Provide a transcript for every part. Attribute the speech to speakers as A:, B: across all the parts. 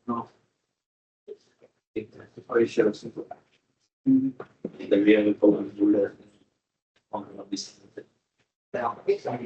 A: No. Poi c'è lo stesso. Del via del popolo quando l'ho visto. Però perfetto.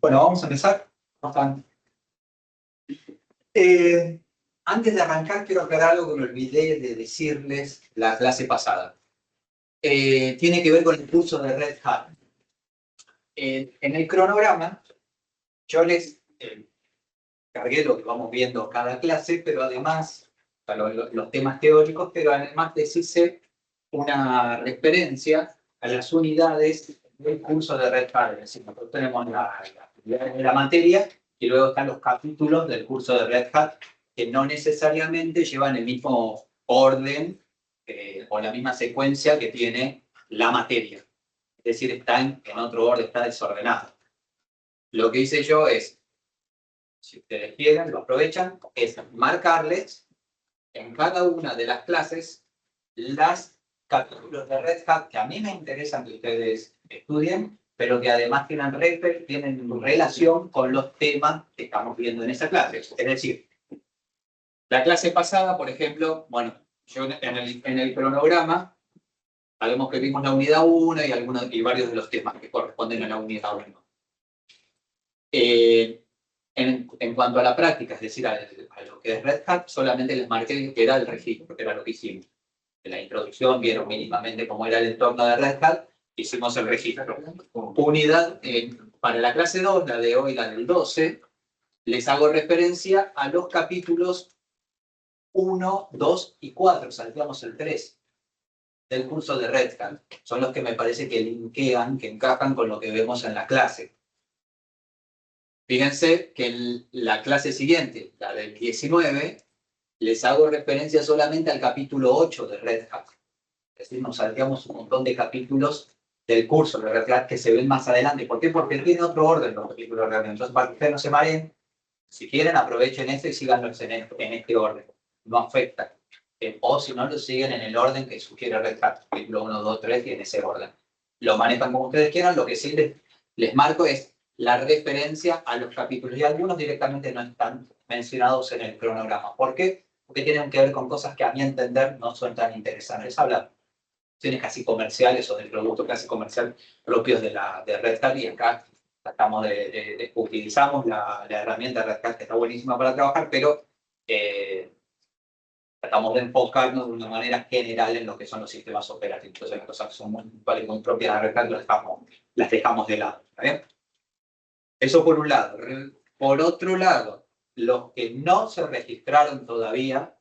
A: Bueno, vamos a empezar. Antes de arrancar, quiero aclarar algo que me olvidé de decirles la clase pasada. Tiene que ver con el curso de Red Hat. En el cronograma, yo les cargué lo que vamos viendo cada clase, pero además, los temas teóricos, pero además les hice una referencia a las unidades del curso de Red Hat. Es decir, nosotros tenemos la materia y luego están los capítulos del curso de Red Hat que no necesariamente llevan el mismo orden o la misma secuencia que tiene la materia. Es decir, están en otro orden, está desordenado. Lo que hice yo es, si ustedes quieren, lo aprovechan, es marcarles en cada una de las clases las capítulos de Red Hat que a mí me interesan que ustedes estudien, pero que además tienen relación con los temas que estamos viendo en esa clase. Es decir, la clase pasada, por ejemplo, bueno, yo en el cronograma, sabemos que vimos la unidad 1 y varios de los temas que corresponden a la unidad 1. En cuanto a la práctica, es decir, a lo que es Red Hat, solamente les marqué que era el registro, que era lo que hicimos. En la introducción vieron mínimamente cómo era el entorno de Red Hat, hicimos el registro. Unidad, para la clase 2, la de hoy, la del 12, les hago referencia a los capítulos 1, 2 y 4, salteamos el 3 del curso de Red Hat. Son los que me parece que linkean, que encajan con lo que vemos en la clase. Fíjense que en la clase siguiente, la del 19, les hago referencia solamente al capítulo 8 de Red Hat. Es decir, nos salteamos un montón de capítulos del curso de Red Hat que se ven más adelante. ¿Por qué? Porque tiene otro orden los capítulos de Red Hat. Entonces, para que ustedes no se mareen, si quieren, aprovechen este y síganlos en este orden. No afecta. O si no, lo siguen en el orden que sugiere Red Hat. Capítulo 1, 2, 3 y en ese orden. Lo manejan como ustedes quieran. Lo que sí les marco es la referencia a los capítulos. Y algunos directamente no están mencionados en el cronograma. ¿Por qué? Porque tienen que ver con cosas que a mi entender no son tan interesantes. Habla de cuestiones casi comerciales o del producto casi comercial propios de Red Hat, y acá utilizamos la herramienta Red Hat, que está buenísima para trabajar, pero tratamos de enfocarnos de una manera general en lo que son los sistemas operativos. Entonces, las cosas que son muy propias de Red Hat las dejamos de lado. ¿Está bien? Eso por un lado. Por otro lado, los que no se registraron todavía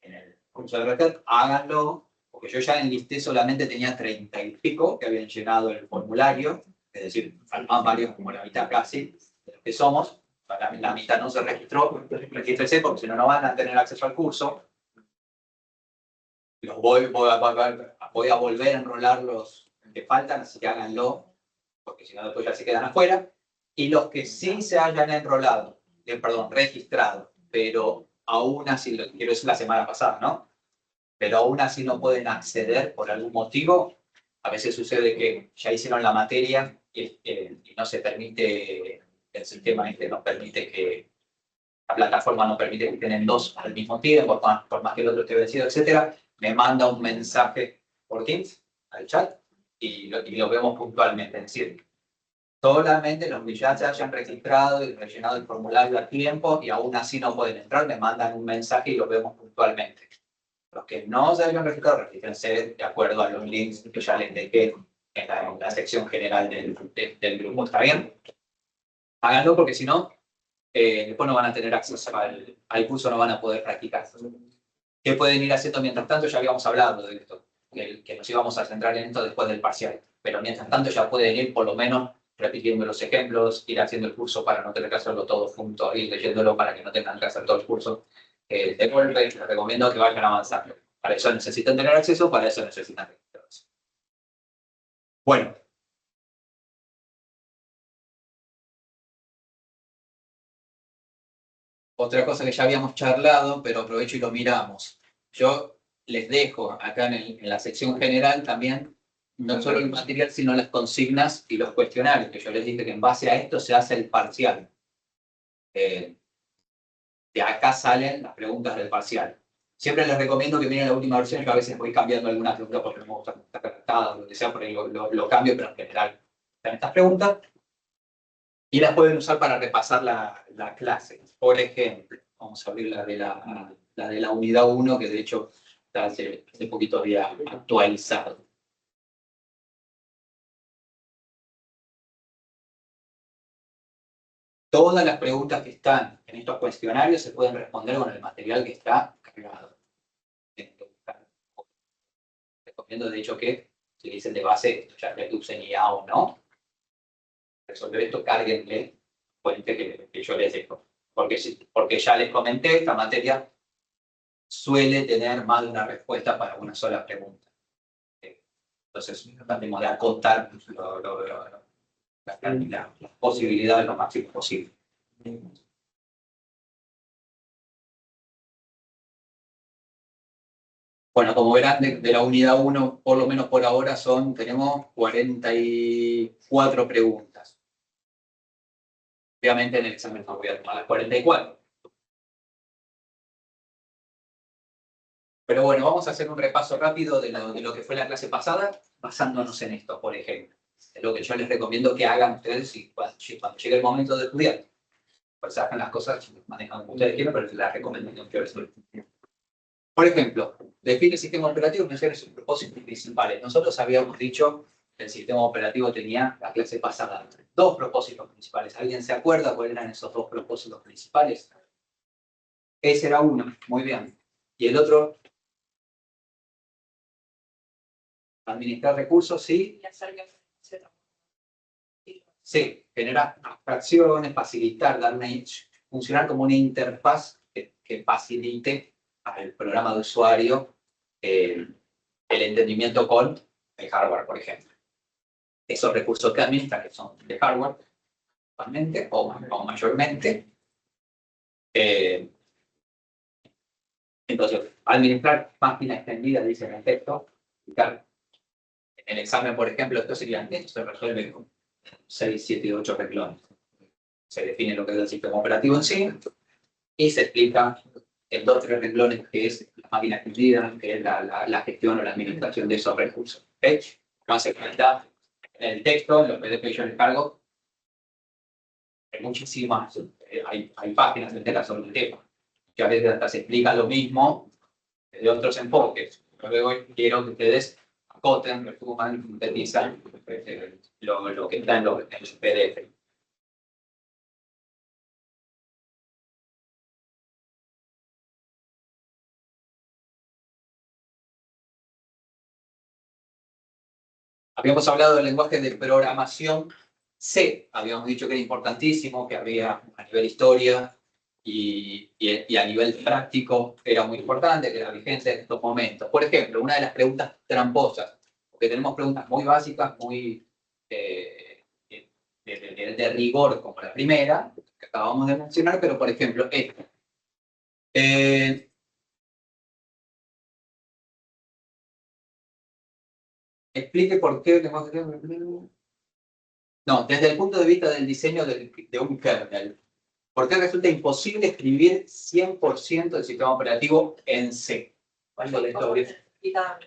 A: en el curso de Red Hat, háganlo, porque yo ya enlisté solamente tenía 30 y pico que habían llenado el formulario, es decir, faltaban varios, como la mitad casi de los que somos. La mitad no se registró, regístrese porque si no, no van a tener acceso al curso. Voy a volver a enrolar los que faltan, así que háganlo. porque si no después ya se quedan afuera, y los que sí se hayan enrolado, registrado, pero aún así, lo quiero decir la semana pasada, ¿no? Pero aún así no pueden acceder por algún motivo. A veces sucede que ya hicieron la materia y no se permite, el sistema no permite que, la plataforma no permite que tienen dos al mismo tiempo, por más que el otro esté vencido, etcétera. Me manda un mensaje por Teams al chat y lo vemos puntualmente. Es decir, solamente los que ya se hayan registrado y rellenado el formulario a tiempo y aún así no pueden entrar, me mandan un mensaje y lo vemos puntualmente. Los que no se hayan registrado, regístrense de acuerdo a los links que ya les dejé en la sección general del grupo. ¿Está bien? Háganlo porque si no, después no van a tener acceso al curso, no van a poder practicar. ¿Qué pueden ir haciendo mientras tanto? Ya habíamos hablado de esto, que nos íbamos a centrar en esto después del parcial. Pero mientras tanto ya pueden ir por lo menos repitiendo los ejemplos, ir haciendo el curso para no tener que hacerlo todo junto, ir leyéndolo para que no tengan que hacer todo el curso. De golpe, les recomiendo que vayan avanzando. Para eso necesitan tener acceso, para eso necesitan registrarse. Bueno. Otra cosa que ya habíamos charlado, pero aprovecho y lo miramos. Yo les dejo acá en la sección general también, no solo el material, sino las consignas y los cuestionarios, que yo les dije que en base a esto se hace el parcial. De acá salen las preguntas del parcial. Siempre les recomiendo que miren la última versión, yo a veces voy cambiando algunas preguntas porque no me gusta cómo está redactada, lo que sea, por ahí lo cambio, pero en general están estas preguntas y las pueden usar para repasar la clase. Por ejemplo, vamos a abrir la de la unidad 1, que de hecho está hace poquito había actualizado. Todas las preguntas que están en estos cuestionarios se pueden responder con el material que está cargado. Recomiendo, de hecho, que utilicen de base esto, ya que usen IA o no. Resolver esto, cárguenle fuente que yo les dejo. Porque ya les comenté, esta materia suele tener más de una respuesta para una sola pregunta. Entonces, tratemos de acotar las posibilidades lo máximo posible. Bueno, como verán, de la unidad 1, por lo menos por ahora, tenemos 44 preguntas. Obviamente en el examen no voy a tomar las 44. Pero bueno, vamos a hacer un repaso rápido de lo que fue la clase pasada, basándonos en esto, por ejemplo. Es lo que yo les recomiendo que hagan ustedes cuando llegue el momento de estudiar. Pues hagan las cosas, manejan como ustedes quieran, pero es la recomendación que les doy. Por ejemplo, define el sistema operativo y menciona sus propósitos principales. Nosotros habíamos dicho que el sistema operativo tenía, la clase pasada, dos propósitos principales. ¿Alguien se acuerda cuáles eran esos dos propósitos principales? Ese era uno, muy bien. Y el otro, administrar recursos, sí. Sí, generar abstracciones, facilitar, funcionar como una interfaz que facilite al programa de usuario el entendimiento con el hardware, por ejemplo. Esos recursos que administran, que son de hardware, actualmente o mayormente. Entonces, administrar máquina extendida, dice en el texto. En el examen, por ejemplo, esto se resuelve con 6, 7 y 8 renglones. Se define lo que es el sistema operativo en sí y se explica en 2 o 3 renglones que es la máquina extendida, que es la gestión o la administración de esos recursos. ¿Okay? No hace falta en el texto, en los PDF que yo les cargo, hay muchísimas, hay páginas enteras sobre el tema, que a veces hasta se explica lo mismo de otros enfoques. Luego quiero que ustedes acoten, resuman, sintetizan lo que está en los PDF. Habíamos hablado del lenguaje de programación C. Habíamos dicho que era importantísimo, que había a nivel historia y a nivel práctico era muy importante, que era vigente en estos momentos. Por ejemplo, una de las preguntas tramposas, porque tenemos preguntas muy básicas, muy nivel de rigor como la primera, que acabamos de mencionar, pero por ejemplo, esta. Explique por qué el lenguaje... No, desde el punto de vista del diseño de un kernel, ¿por qué resulta imposible escribir 100% del sistema operativo en C? ¿Cuándo de esto
B: necesitan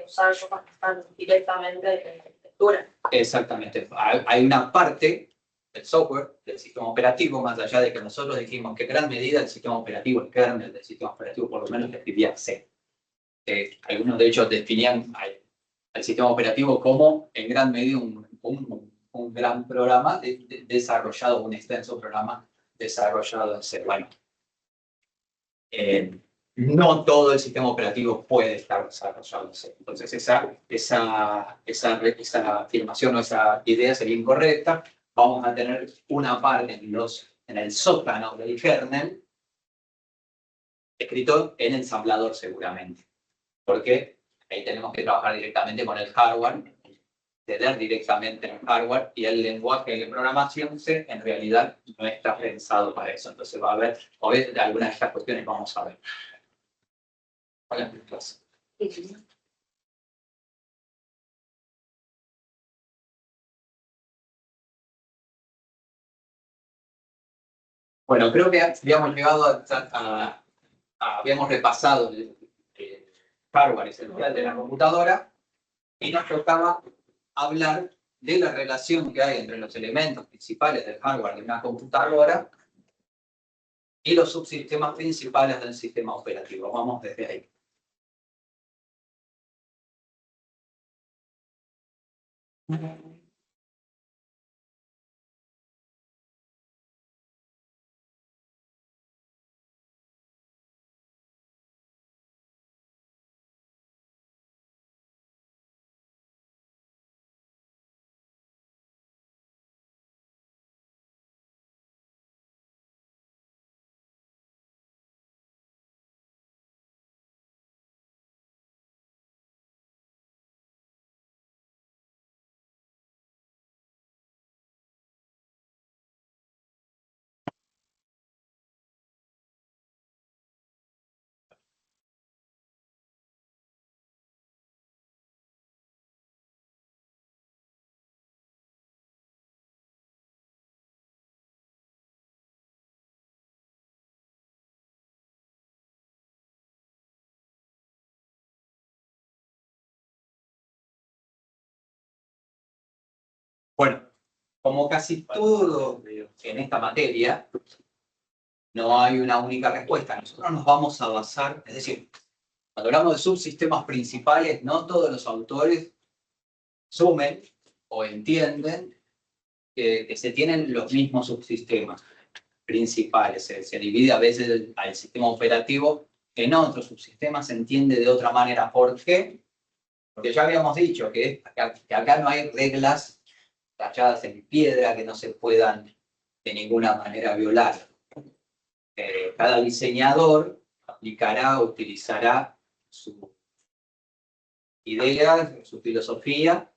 B: usar cosas que están directamente de arquitectura?
A: Exactamente. Hay una parte del software, del sistema operativo, más allá de que nosotros dijimos que en gran medida el sistema operativo, el kernel del sistema operativo, por lo menos escribía C. Algunos de ellos definían al sistema operativo como en gran medida un gran programa desarrollado, un extenso programa desarrollado en C. Bueno, no todo el sistema operativo puede estar desarrollado en C. Entonces esa afirmación o esa idea sería incorrecta. Vamos a tener una parte en el sótano del kernel escrito en ensamblador seguramente. Porque ahí tenemos que trabajar directamente con el hardware, ceder directamente en el hardware, y el lenguaje de programación C en realidad no está pensado para eso. Entonces va a haber, de algunas de estas cuestiones vamos a ver. Hola, clase. Bueno, creo que habíamos llegado habíamos repasado el hardware esencial de la computadora y nos tocaba hablar de la relación que hay entre los elementos principales del hardware de una computadora y los subsistemas principales del sistema operativo. Vamos desde ahí. Bueno, como casi todo en esta materia, no hay una única respuesta. Nosotros nos vamos a basar, es decir, cuando hablamos de subsistemas principales, no todos los autores sumen o entienden que se tienen los mismos subsistemas principales. Se divide a veces al sistema operativo en otros subsistemas, se entiende de otra manera. ¿Por qué? Porque ya habíamos dicho que acá no hay reglas talladas en piedra que no se puedan de ninguna manera violar. Cada diseñador aplicará, utilizará su idea, su filosofía,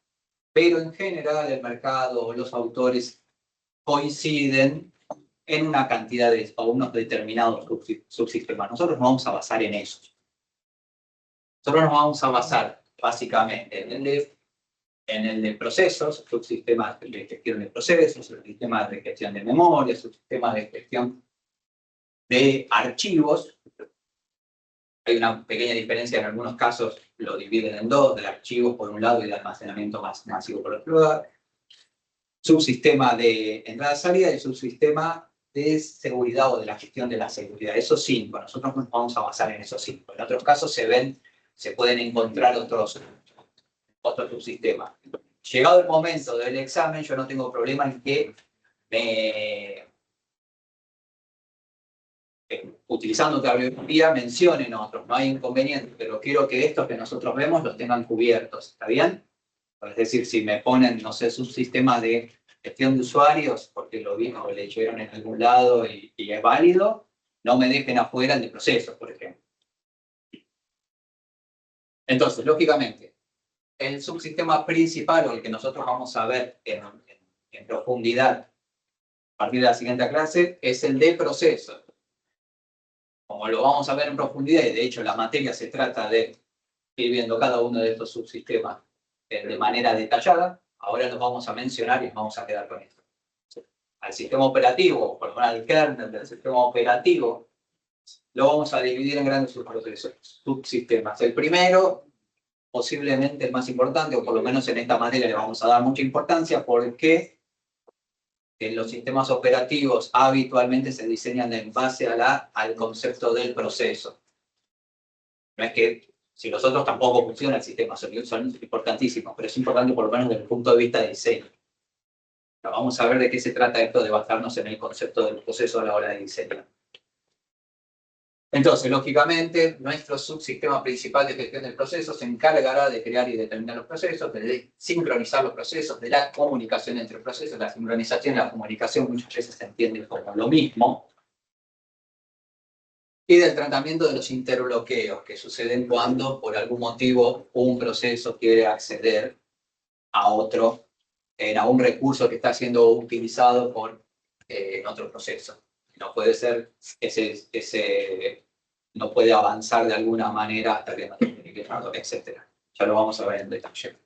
A: pero en general el mercado o los autores coinciden en una cantidad o unos determinados subsistemas. Nosotros nos vamos a basar en eso. Nosotros nos vamos a basar básicamente en el de procesos, subsistemas de gestión de procesos, subsistemas de gestión de memoria, subsistemas de gestión de archivos. Hay una pequeña diferencia, en algunos casos lo dividen en dos, de archivos por un lado y de almacenamiento más masivo por otro lado. Subsistema de entrada-salida y subsistema de seguridad o de la gestión de la seguridad. Esos cinco, nosotros nos vamos a basar en esos cinco. En otros casos se pueden encontrar otros subsistemas. Llegado el momento del examen, yo no tengo problema en que utilizando otra bibliografía mencionen otros, no hay inconveniente, pero quiero que estos que nosotros vemos los tengan cubiertos, ¿está bien? Es decir, si me ponen, no sé, subsistemas de gestión de usuarios, porque lo vieron o leyeron en algún lado y es válido, no me dejen afuera el de procesos, por ejemplo. Entonces, lógicamente, el subsistema principal o el que nosotros vamos a ver en en profundidad a partir de la siguiente clase es el de procesos. Como lo vamos a ver en profundidad, y de hecho la materia se trata de ir viendo cada uno de estos subsistemas de manera detallada, ahora nos vamos a mencionar y nos vamos a quedar con esto. Al sistema operativo, por lo menos al kernel del sistema operativo, lo vamos a dividir en grandes subsistemas. El primero, posiblemente el más importante, o por lo menos en esta materia le vamos a dar mucha importancia, porque los sistemas operativos habitualmente se diseñan en base al concepto del proceso. No es que si los otros tampoco funcionan, el sistema son importantísimos, pero es importante por lo menos desde el punto de vista de diseño. Pero vamos a ver de qué se trata esto de basarnos en el concepto del proceso a la hora de diseñar. Entonces, lógicamente, nuestro subsistema principal de gestión del proceso se encargará de crear y determinar los procesos, de sincronizar los procesos, de la comunicación entre procesos. La sincronización y la comunicación muchas veces se entienden como lo mismo. Y del tratamiento de los interbloqueos que suceden cuando, por algún motivo, un proceso quiere acceder a otro, a un recurso que está siendo utilizado por otro proceso. No puede ser no puede avanzar de alguna manera hasta que no tiene que dejarlo, etc. Ya lo vamos a ver en detalle.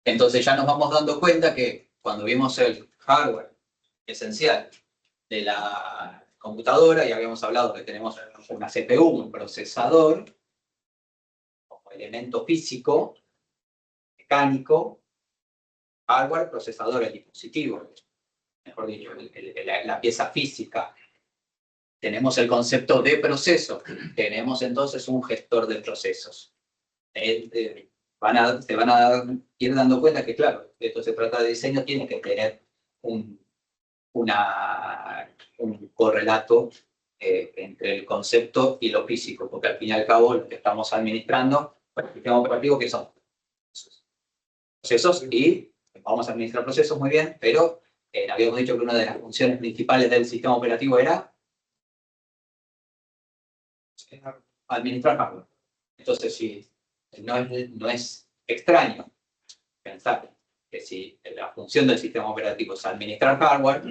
A: Entonces ya nos vamos dando cuenta que cuando vimos el hardware esencial de la computadora, y habíamos hablado que tenemos una CPU, un procesador, como elemento físico, mecánico, hardware, procesador, el dispositivo, mejor dicho, la pieza física. Tenemos el concepto de proceso, tenemos entonces un gestor de procesos. Se van a ir dando cuenta que, claro, esto se trata de diseño, tiene que tener un correlato entre el concepto y lo físico, porque al fin y al cabo lo que estamos administrando, el sistema operativo, ¿qué son? Procesos, y vamos a administrar procesos muy bien, pero habíamos dicho que una de las funciones principales del sistema operativo era administrar hardware. Entonces, si no es extraño pensar que si la función del sistema operativo es administrar hardware,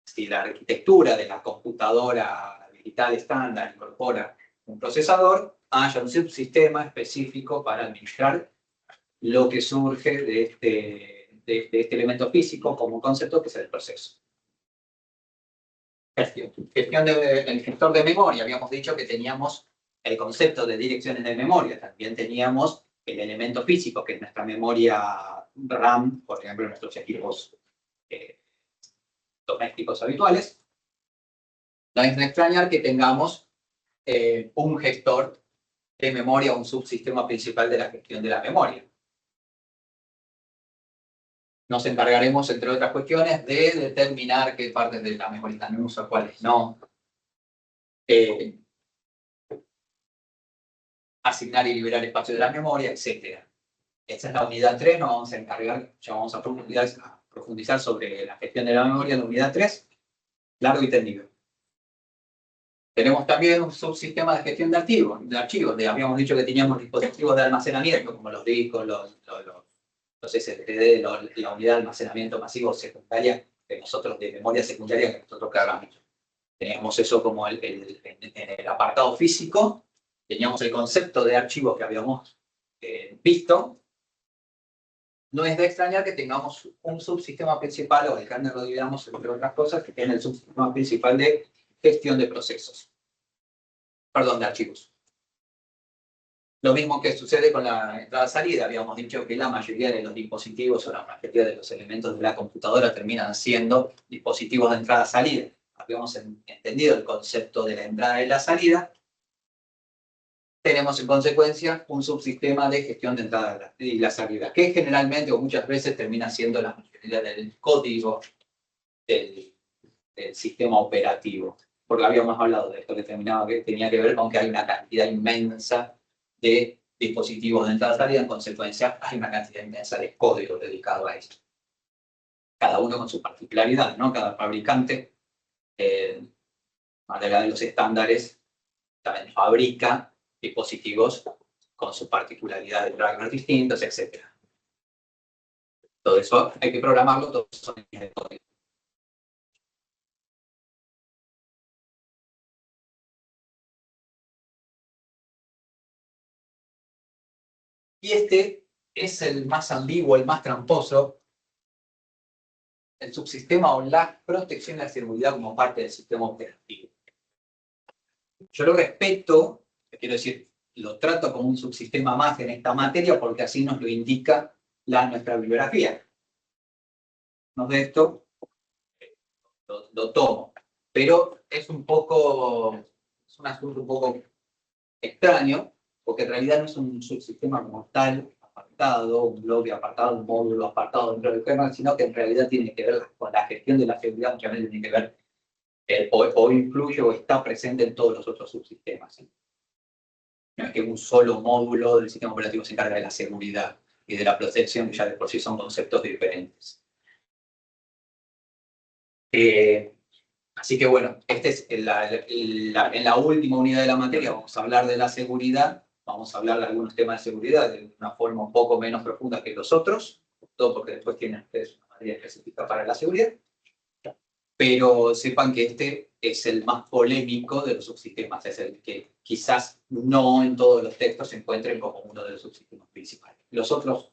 A: si la arquitectura de la computadora digital estándar incorpora un procesador, haya un subsistema específico para administrar lo que surge de este elemento físico como concepto que es el proceso. Gestión del gestor de memoria. Habíamos dicho que teníamos el concepto de direcciones de memoria. También teníamos el elemento físico, que es nuestra memoria RAM, por ejemplo, en nuestros equipos domésticos habituales. No es de extrañar que tengamos un gestor de memoria, un subsistema principal de la gestión de la memoria. Nos encargaremos, entre otras cuestiones, de determinar qué partes de la memoria están en uso, cuáles no. Asignar y liberar espacio de la memoria, etc. Esta es la unidad 3, nos vamos a encargar, ya vamos a profundizar sobre la gestión de la memoria en la unidad 3, largo y tendido. Tenemos también un subsistema de gestión de archivos. Habíamos dicho que teníamos dispositivos de almacenamiento, como los discos, los SSD, la unidad de almacenamiento masivo secundaria, de memoria secundaria que nosotros cargamos. Teníamos eso como en el apartado físico, teníamos el concepto de archivos que habíamos visto. No es de extrañar que tengamos un subsistema principal, o el kernel lo dividamos entre otras cosas, que tiene el subsistema principal de gestión de procesos. Perdón, de archivos. Lo mismo que sucede con la entrada-salida. Habíamos dicho que la mayoría de los dispositivos o la mayoría de los elementos de la computadora terminan siendo dispositivos de entrada-salida. Habíamos entendido el concepto de la entrada y la salida. Tenemos en consecuencia un subsistema de gestión de entrada y la salida, que generalmente o muchas veces termina siendo la mayoría del código del sistema operativo. Porque habíamos hablado de esto que tenía que ver con que hay una cantidad inmensa de dispositivos de entrada y salida, en consecuencia hay una cantidad inmensa de código dedicado a esto. Cada uno con su particularidad, ¿no? Cada fabricante, más allá de los estándares, también fabrica dispositivos con sus particularidades, drivers distintos, etc. Todo eso hay que programarlo, todo eso son líneas de código. Y este es el más ambiguo, el más tramposo, el subsistema o la protección de la seguridad como parte del sistema operativo. Yo lo respeto, quiero decir, lo trato como un subsistema más en esta materia porque así nos lo indica nuestra bibliografía. No de esto lo tomo, pero es un asunto un poco extraño, porque en realidad no es un subsistema como tal, apartado, un bloque apartado, un módulo apartado dentro del kernel, sino que en realidad tiene que ver con la gestión de la seguridad, muchas veces tiene que ver, o influye o está presente en todos los otros subsistemas, ¿sí? No es que un solo módulo del sistema operativo se encarga de la seguridad y de la protección, que ya de por sí son conceptos diferentes. Así que bueno, en la última unidad de la materia vamos a hablar de la seguridad, vamos a hablar de algunos temas de seguridad de una forma un poco menos profunda que los otros, todo porque después tienen ustedes una materia específica para la seguridad, pero sepan que este es el más polémico de los subsistemas, es el que quizás no en todos los textos se encuentren como uno de los subsistemas principales. Los otros,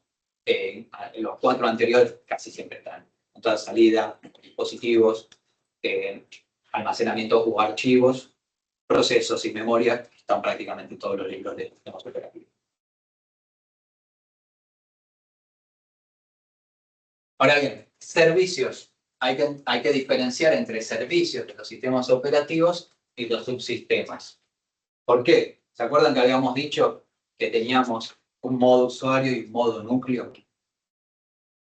A: los 4 anteriores, casi siempre están. Entrada, salida, dispositivos, almacenamiento o archivos, procesos y memoria, están prácticamente todos los libros de sistemas operativos. Ahora bien, servicios. Hay que diferenciar entre servicios de los sistemas operativos y los subsistemas. ¿Por qué? ¿Se acuerdan que habíamos dicho que teníamos un modo usuario y un modo núcleo?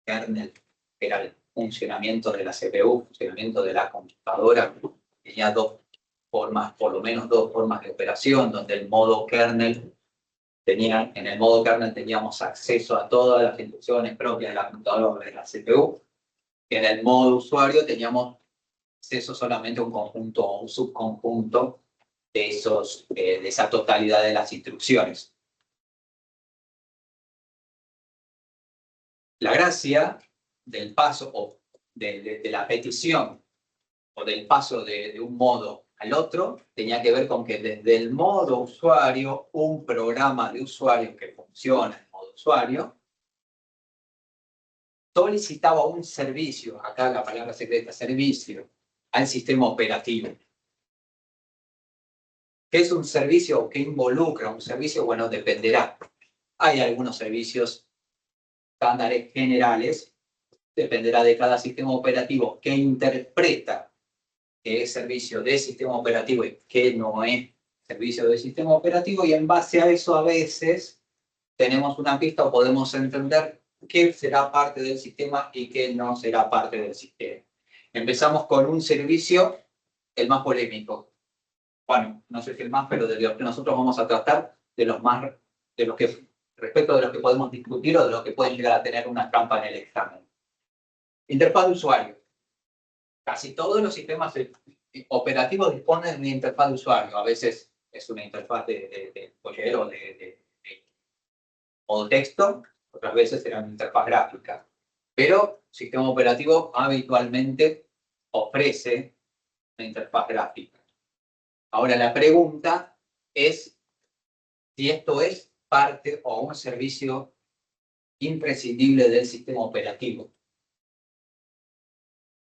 A: Kernel, que era el funcionamiento de la CPU, funcionamiento de la computadora. Tenía dos formas, por lo menos dos formas de operación, donde el modo kernel en el modo kernel teníamos acceso a todas las instrucciones propias de la computadora de la CPU. Y en el modo usuario teníamos acceso solamente a un conjunto o un subconjunto de esa totalidad de las instrucciones. La gracia del paso o de la petición o del paso de un modo al otro tenía que ver con que desde el modo usuario, un programa de usuario que funciona en modo usuario, solicitaba un servicio, acá la palabra secreta, servicio, al sistema operativo. ¿Qué es un servicio o qué involucra un servicio? Bueno, dependerá. Hay algunos servicios estándares generales, dependerá de cada sistema operativo que interpreta qué es servicio de sistema operativo y qué no es servicio de sistema operativo, y en base a eso a veces tenemos una pista o podemos entender qué será parte del sistema y qué no será parte del sistema. Empezamos con un servicio, el más polémico. Bueno, no sé si el más, pero de los que nosotros vamos a tratar, respecto de los que podemos discutir o de los que pueden llegar a tener una trampa en el examen. Interfaz de usuario. Casi todos los sistemas operativos disponen de una interfaz de usuario. A veces es una interfaz de pollero, de modo texto, otras veces será una interfaz gráfica. Pero el sistema operativo habitualmente ofrece una interfaz gráfica. Ahora la pregunta es si esto es parte o un servicio imprescindible del sistema operativo.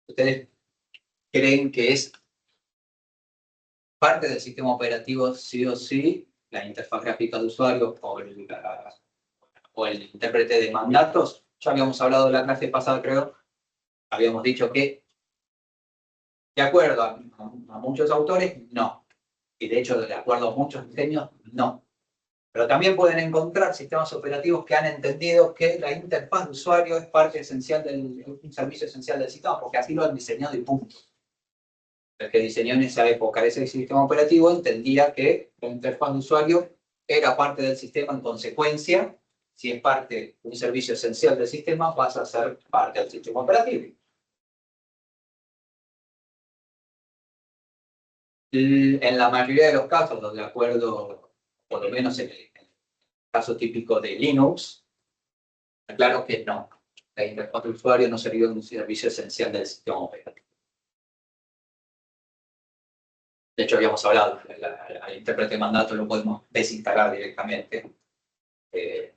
A: ¿Ustedes creen que es parte del sistema operativo sí o sí la interfaz gráfica de usuario o el intérprete de mandatos? Ya habíamos hablado en la clase pasada, creo. Habíamos dicho que, de acuerdo a muchos autores, no. Y de hecho, de acuerdo a muchos diseños, no. Pero también pueden encontrar sistemas operativos que han entendido que la interfaz de usuario es parte esencial un servicio esencial del sistema, porque así lo han diseñado y punto. El que diseñó en esa época ese sistema operativo entendía que la interfaz de usuario era parte del sistema. En consecuencia, si es parte de un servicio esencial del sistema, pasa a ser parte del sistema operativo. En la mayoría de los casos, de acuerdo, por lo menos en el caso típico de Linux, claro que no. la interfaz de usuario no sería un servicio esencial del sistema operativo. De hecho, habíamos hablado, al intérprete de mandato lo podemos desinstalar directamente,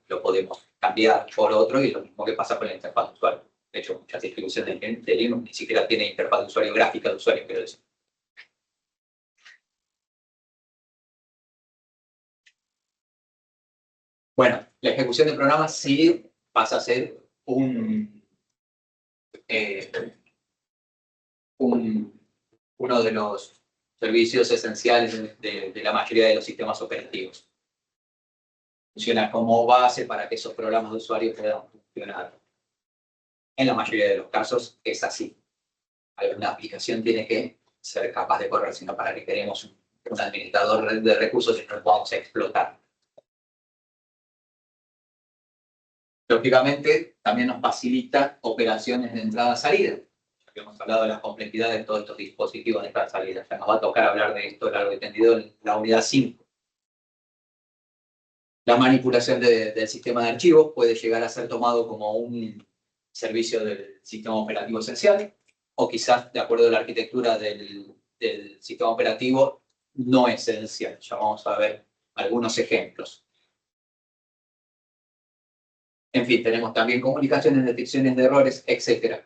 A: lo podemos cambiar por otro, y lo mismo que pasa con la interfaz de usuario. De hecho, muchas distribuciones de Linux ni siquiera tienen interfaz de usuario gráfica de usuario, quiero decir. Bueno, la ejecución de programas sí pasa a ser uno de los servicios esenciales de la mayoría de los sistemas operativos. Funciona como base para que esos programas de usuario puedan funcionar. En la mayoría de los casos es así. Alguna aplicación tiene que ser capaz de correr, sino para que queremos un administrador de recursos y no lo podamos explotar. Lógicamente, también nos facilita operaciones de entrada-salida. Ya hemos hablado de las complejidades de todos estos dispositivos de entrada-salida. Ya nos va a tocar hablar de esto largo y tendido en la unidad 5. La manipulación del sistema de archivos puede llegar a ser tomado como un servicio del sistema operativo esencial, o quizás, de acuerdo a la arquitectura del sistema operativo, no esencial. Ya vamos a ver algunos ejemplos. En fin, tenemos también comunicaciones, detecciones de errores, etc.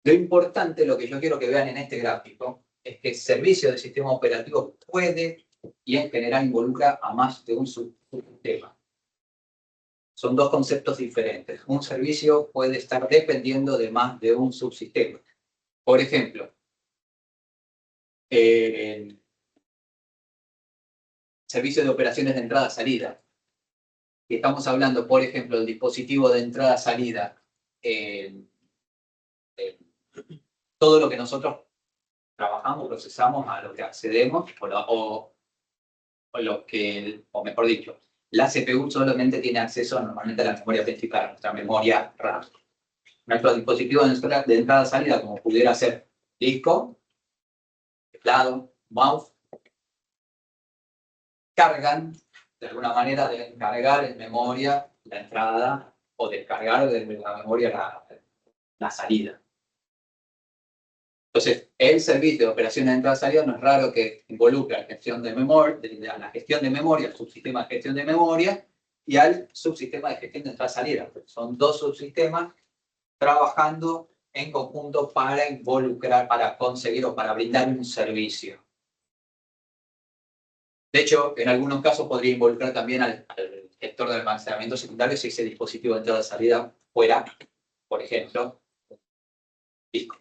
A: Lo importante, lo que yo quiero que vean en este gráfico, es que el servicio del sistema operativo puede y en general involucra a más de un subsistema. Son dos conceptos diferentes. Un servicio puede estar dependiendo de más de un subsistema. Por ejemplo, servicio de operaciones de entrada-salida. Estamos hablando, por ejemplo, del dispositivo de entrada-salida. Todo lo que nosotros trabajamos, procesamos, a lo que accedemos, o mejor dicho, la CPU solamente tiene acceso normalmente a la memoria principal, a nuestra memoria RAM. Nuestros dispositivos de entrada-salida, como pudiera ser disco, teclado, mouse, cargan, de alguna manera, deben cargar en memoria la entrada o descargar de la memoria la salida. Entonces, el servicio de operaciones de entrada-salida no es raro que involucre a la gestión de memoria, al subsistema de gestión de memoria y al subsistema de gestión de entrada-salida. Son dos subsistemas trabajando en conjunto para involucrar, para conseguir o para brindar un servicio. De hecho, en algunos casos podría involucrar también al gestor de almacenamiento secundario si ese dispositivo de entrada-salida fuera, por ejemplo, disco.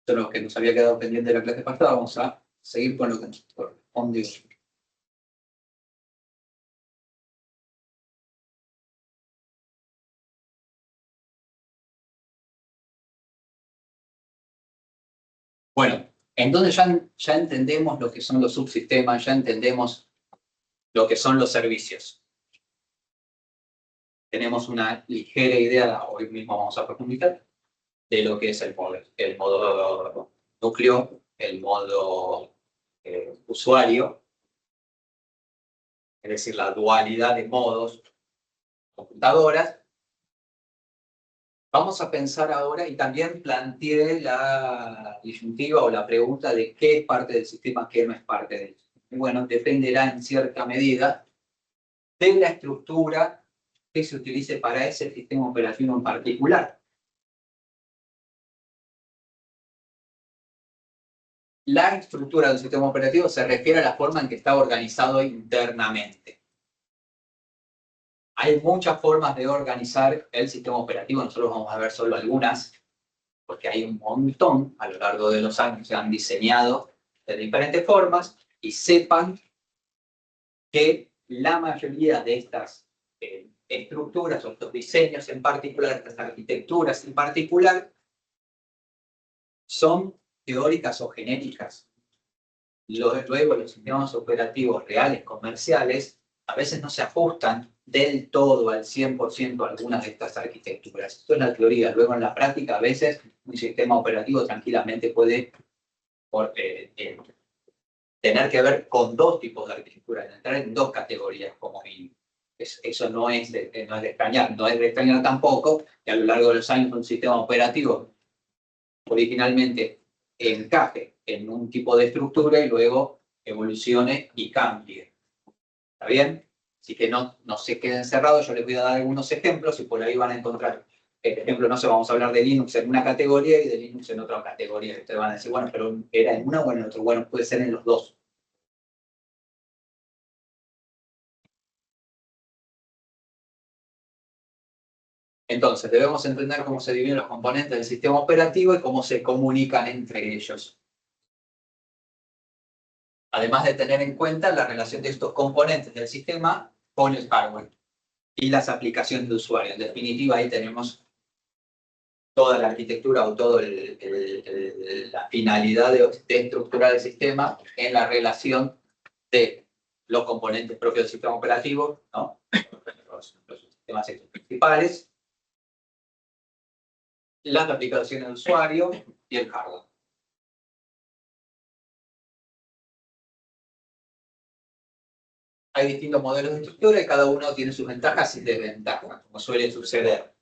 A: Esto es lo que nos había quedado pendiente de la clase pasada. Vamos a seguir con lo que nos corresponde. Bueno, entonces ya entendemos lo que son los subsistemas, ya entendemos lo que son los servicios. Tenemos una ligera idea, hoy mismo vamos a profundizar, de lo que es el modo núcleo, el modo usuario, es decir, la dualidad de modos, computadoras. Vamos a pensar ahora, y también planteé la disyuntiva o la pregunta de qué es parte del sistema, qué no es parte del sistema. Y bueno, dependerá en cierta medida de la estructura que se utilice para ese sistema operativo en particular. La estructura del sistema operativo se refiere a la forma en que está organizado internamente. Hay muchas formas de organizar el sistema operativo, nosotros vamos a ver solo algunas, porque hay un montón a lo largo de los años que se han diseñado de diferentes formas, y sepan que la mayoría de estas estructuras o estos diseños en particular, estas arquitecturas en particular, son teóricas o genéricas. Luego los sistemas operativos reales, comerciales, a veces no se ajustan del todo al 100% algunas de estas arquitecturas. Esto es la teoría. Luego en la práctica a veces un sistema operativo tranquilamente puede tener que ver con dos tipos de arquitectura, entrar en dos categorías como mínimo. Eso no es de extrañar. No es de extrañar tampoco que a lo largo de los años un sistema operativo originalmente encaje en un tipo de estructura y luego evolucione y cambie. ¿Está bien? Así que no se queden cerrados. Yo les voy a dar algunos ejemplos y por ahí van a encontrar. Por ejemplo, no sé, vamos a hablar de Linux en una categoría y de Linux en otra categoría. Y ustedes van a decir, bueno, pero ¿era en una o en otra? Bueno, puede ser en los dos. Entonces, debemos entender cómo se dividen los componentes del sistema operativo y cómo se comunican entre ellos. Además de tener en cuenta la relación de estos componentes del sistema con el hardware y las aplicaciones de usuario. En definitiva, ahí tenemos toda la arquitectura o toda la finalidad de estructurar el sistema en la relación de los componentes propios del sistema operativo, ¿no? los sistemas principales, las aplicaciones de usuario y el hardware. Hay distintos modelos de estructura y cada uno tiene sus ventajas y desventajas, como suele suceder.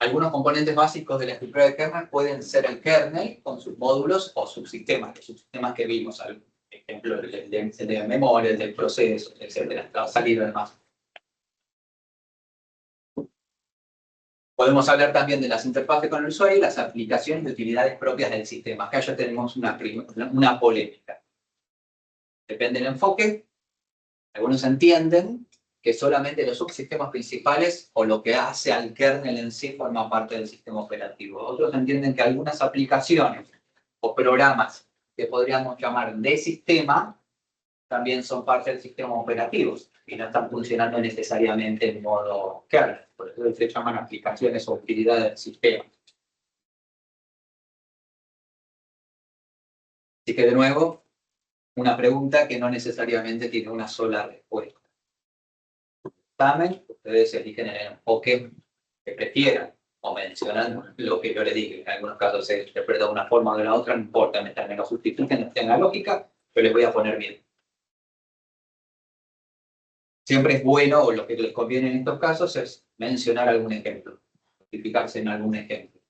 A: Algunos componentes básicos de la estructura de kernel pueden ser el kernel con sus módulos o subsistemas, los subsistemas que vimos, por ejemplo, el de memoria, el del proceso, etc. Va a salir además. Podemos hablar también de las interfaces con el usuario y las aplicaciones de utilidades propias del sistema. Acá ya tenemos una polémica. Depende del enfoque. Algunos entienden que solamente los subsistemas principales o lo que hace al kernel en sí forma parte del sistema operativo. Otros entienden que algunas aplicaciones o programas que podríamos llamar de sistema también son parte del sistema operativo y no están funcionando necesariamente en modo kernel. Por eso se llaman aplicaciones o utilidades del sistema. Así que de nuevo, una pregunta que no necesariamente tiene una sola respuesta. Ustedes eligen el enfoque que prefieran o mencionan lo que yo les dije. En algunos casos se interpreta de una forma o de la otra, no importa, mientras me lo sustituyen, no tenga lógica, yo les voy a poner bien. Siempre es bueno, o lo que les conviene en estos casos, es mencionar algún ejemplo, justificarse en algún ejemplo.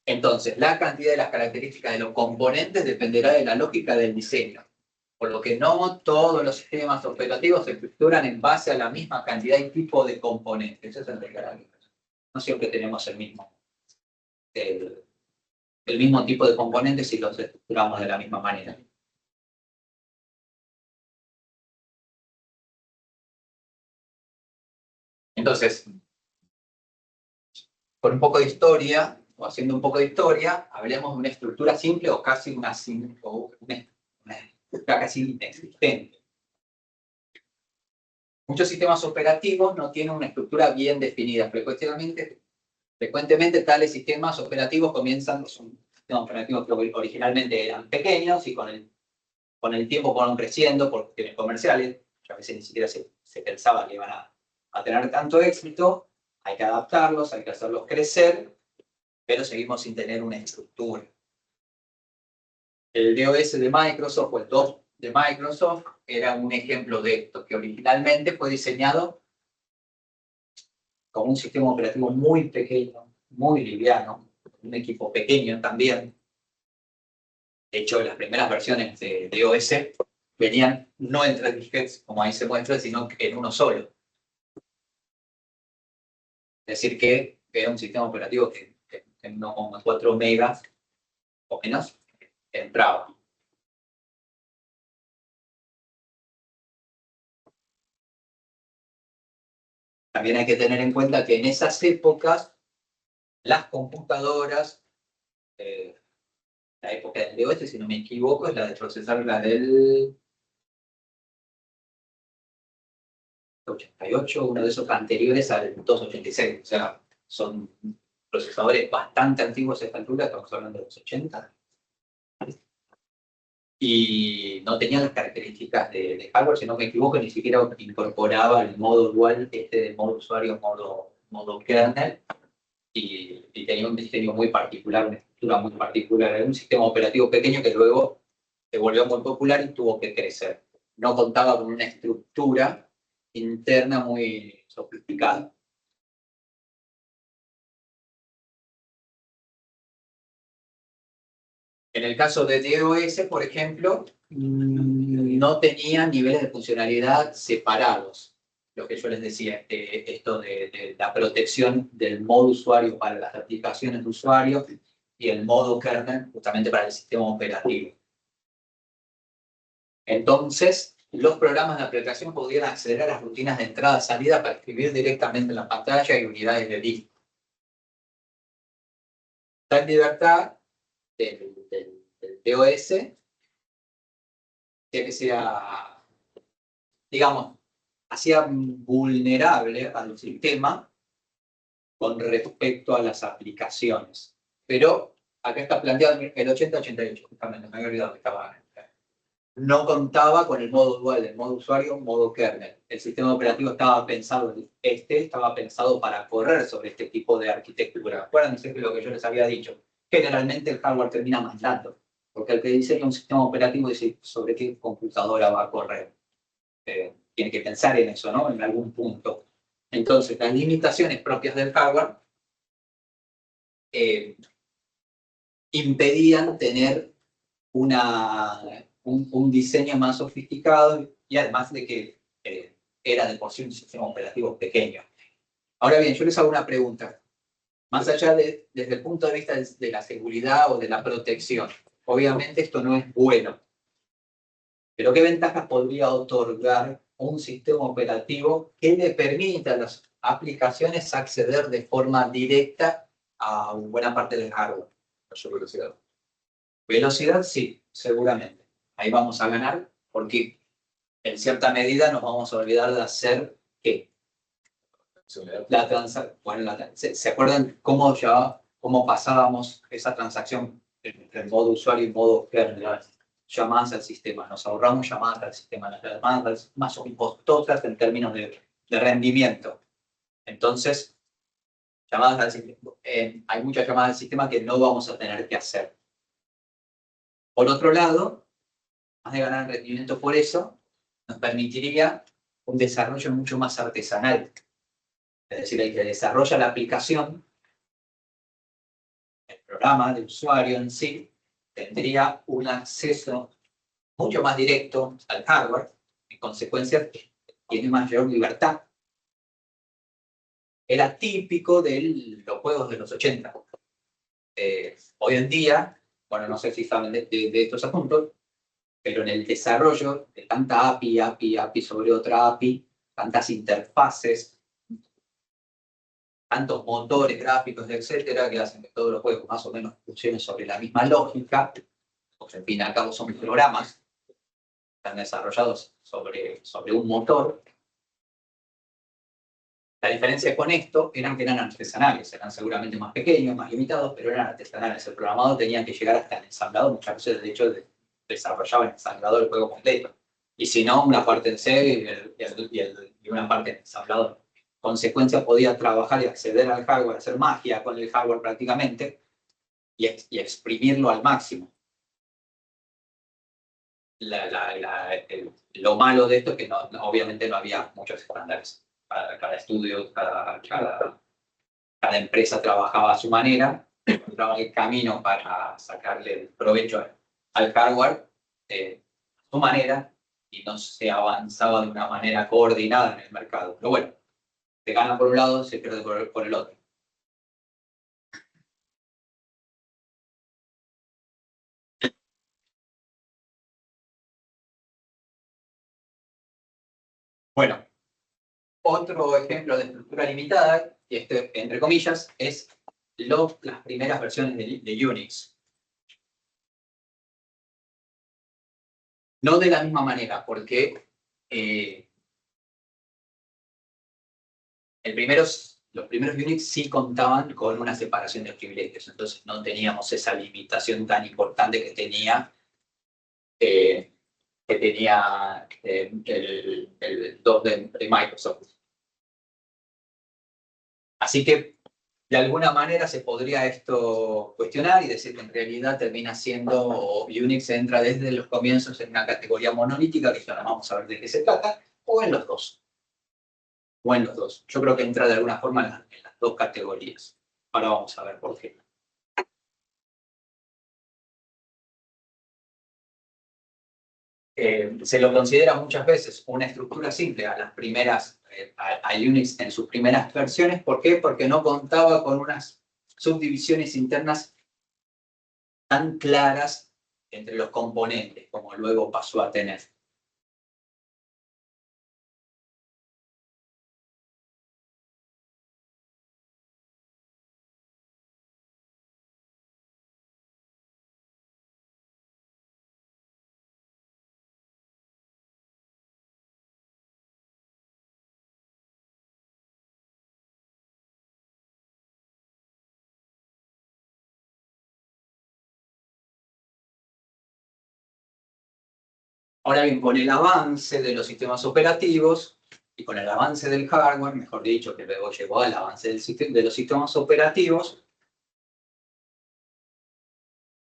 A: Entonces, la cantidad de las características de los componentes dependerá de la lógica del diseño. Por lo que no todos los sistemas operativos se estructuran en base a la misma cantidad y tipo de componentes. Eso es el de no siempre tenemos el mismo tipo de componentes si los estructuramos de la misma manera. Con un poco de historia, o haciendo un poco de historia, hablemos de una estructura simple o casi una estructura casi inexistente. Muchos sistemas operativos no tienen una estructura bien definida. Frecuentemente tales sistemas operativos son sistemas operativos que originalmente eran pequeños y con el tiempo fueron creciendo por cuestiones comerciales. A veces ni siquiera se pensaba que iban a tener tanto éxito. Hay que adaptarlos, hay que hacerlos crecer, pero seguimos sin tener una estructura. El DOS de Microsoft o el DOS de Microsoft era un ejemplo de esto, que originalmente fue diseñado como un sistema operativo muy pequeño, muy liviano, un equipo pequeño también. De hecho, las primeras versiones de DOS venían no en 3 disquetes, como ahí se muestra, sino en uno solo. Es decir, que era un sistema operativo que en 1,4 megas o menos entraba. También hay que tener en cuenta que en esas épocas las computadoras, la época del DOS, si no me equivoco, es la de procesar la del 88, uno de esos anteriores al 286. O sea, son procesadores bastante antiguos a esta altura, estamos hablando de los 80. y no tenía las características de hardware, si no me equivoco, ni siquiera incorporaba el modo dual, de modo usuario, modo kernel, y tenía un diseño muy particular, una estructura muy particular. Era un sistema operativo pequeño que luego se volvió muy popular y tuvo que crecer. No contaba con una estructura interna muy sofisticada. En el caso de DOS, por ejemplo, no tenía niveles de funcionalidad separados. Lo que yo les decía, esto de la protección del modo usuario para las aplicaciones de usuario y el modo kernel justamente para el sistema operativo. Entonces, los programas de aplicación podían acceder a las rutinas de entrada-salida para escribir directamente en la pantalla y unidades de disco. Tal libertad del DOS que sea, digamos, hacía vulnerable al sistema con respecto a las aplicaciones. Pero acá está planteado el 80-88, justamente, me había olvidado que estaba. No contaba con el modo dual, el modo usuario, modo kernel. El sistema operativo estaba pensado para correr sobre este tipo de arquitectura. Acuérdense que lo que yo les había dicho, generalmente el hardware termina mandando, porque el que diseña un sistema operativo dice sobre qué computadora va a correr. Tiene que pensar en eso, ¿no? En algún punto. Entonces, las limitaciones propias del hardware impedían tener un diseño más sofisticado y además de que era de por sí un sistema operativo pequeño. Ahora bien, yo les hago una pregunta. Más allá desde el punto de vista de la seguridad o de la protección, obviamente esto no es bueno. Pero ¿qué ventajas podría otorgar un sistema operativo que le permita a las aplicaciones acceder de forma directa a buena parte del hardware?
C: Mayor velocidad.
A: Velocidad, sí, seguramente. Ahí vamos a ganar porque en cierta medida nos vamos a olvidar de hacer ¿qué? La transacción. Bueno, ¿se acuerdan cómo pasábamos esa transacción entre el modo usuario y modo kernel? Llamadas al sistema. Nos ahorramos llamadas al sistema. Las llamadas más son costosas en términos de rendimiento. Entonces, llamadas al sistema, hay muchas llamadas al sistema que no vamos a tener que hacer. Por otro lado, más de ganar rendimiento por eso, nos permitiría un desarrollo mucho más artesanal. Es decir, el que desarrolla la aplicación, el programa del usuario en sí, tendría un acceso mucho más directo al hardware, en consecuencia tiene mayor libertad. Era típico de los juegos de los 80. Hoy en día, bueno, no sé si saben de estos asuntos, pero en el desarrollo de tanta API sobre otra API, tantas interfaces, tantos motores gráficos, etcétera, que hacen que todos los juegos más o menos funcionen sobre la misma lógica, porque al fin y al cabo son programas, están desarrollados sobre un motor. La diferencia con esto era que eran artesanales, eran seguramente más pequeños, más limitados, pero eran artesanales. El programador tenía que llegar hasta el ensamblador, muchas veces de hecho desarrollaba el ensamblador el juego completo. Y si no, una parte en C y una parte en ensamblador. Consecuencia, podía trabajar y acceder al hardware, hacer magia con el hardware prácticamente y exprimirlo al máximo. Lo malo de esto es que obviamente no había muchos estándares. Cada estudio, cada empresa trabajaba a su manera, encontraba el camino para sacarle el provecho al hardware a su manera y no se avanzaba de una manera coordinada en el mercado. Pero bueno, se gana por un lado, se pierde por el otro. Bueno, otro ejemplo de estructura limitada, y entre comillas, es las primeras versiones de Unix. No de la misma manera, porque los primeros Unix sí contaban con una separación de privilegios, entonces no teníamos esa limitación tan importante que tenía que tenía el 2 de Microsoft. Así que, de alguna manera, se podría esto cuestionar y decir que en realidad termina siendo, o Unix entra desde los comienzos en una categoría monolítica, que ahora vamos a ver de qué se trata, o en los dos. O en los dos. Yo creo que entra de alguna forma en las dos categorías. Ahora vamos a ver por qué. Se lo considera muchas veces una estructura simple a las primeras, a Unix en sus primeras versiones. ¿Por qué? Porque no contaba con unas subdivisiones internas tan claras entre los componentes como luego pasó a tener. Ahora bien, con el avance de los sistemas operativos y con el avance del hardware, mejor dicho, que luego llevó al avance de los sistemas operativos,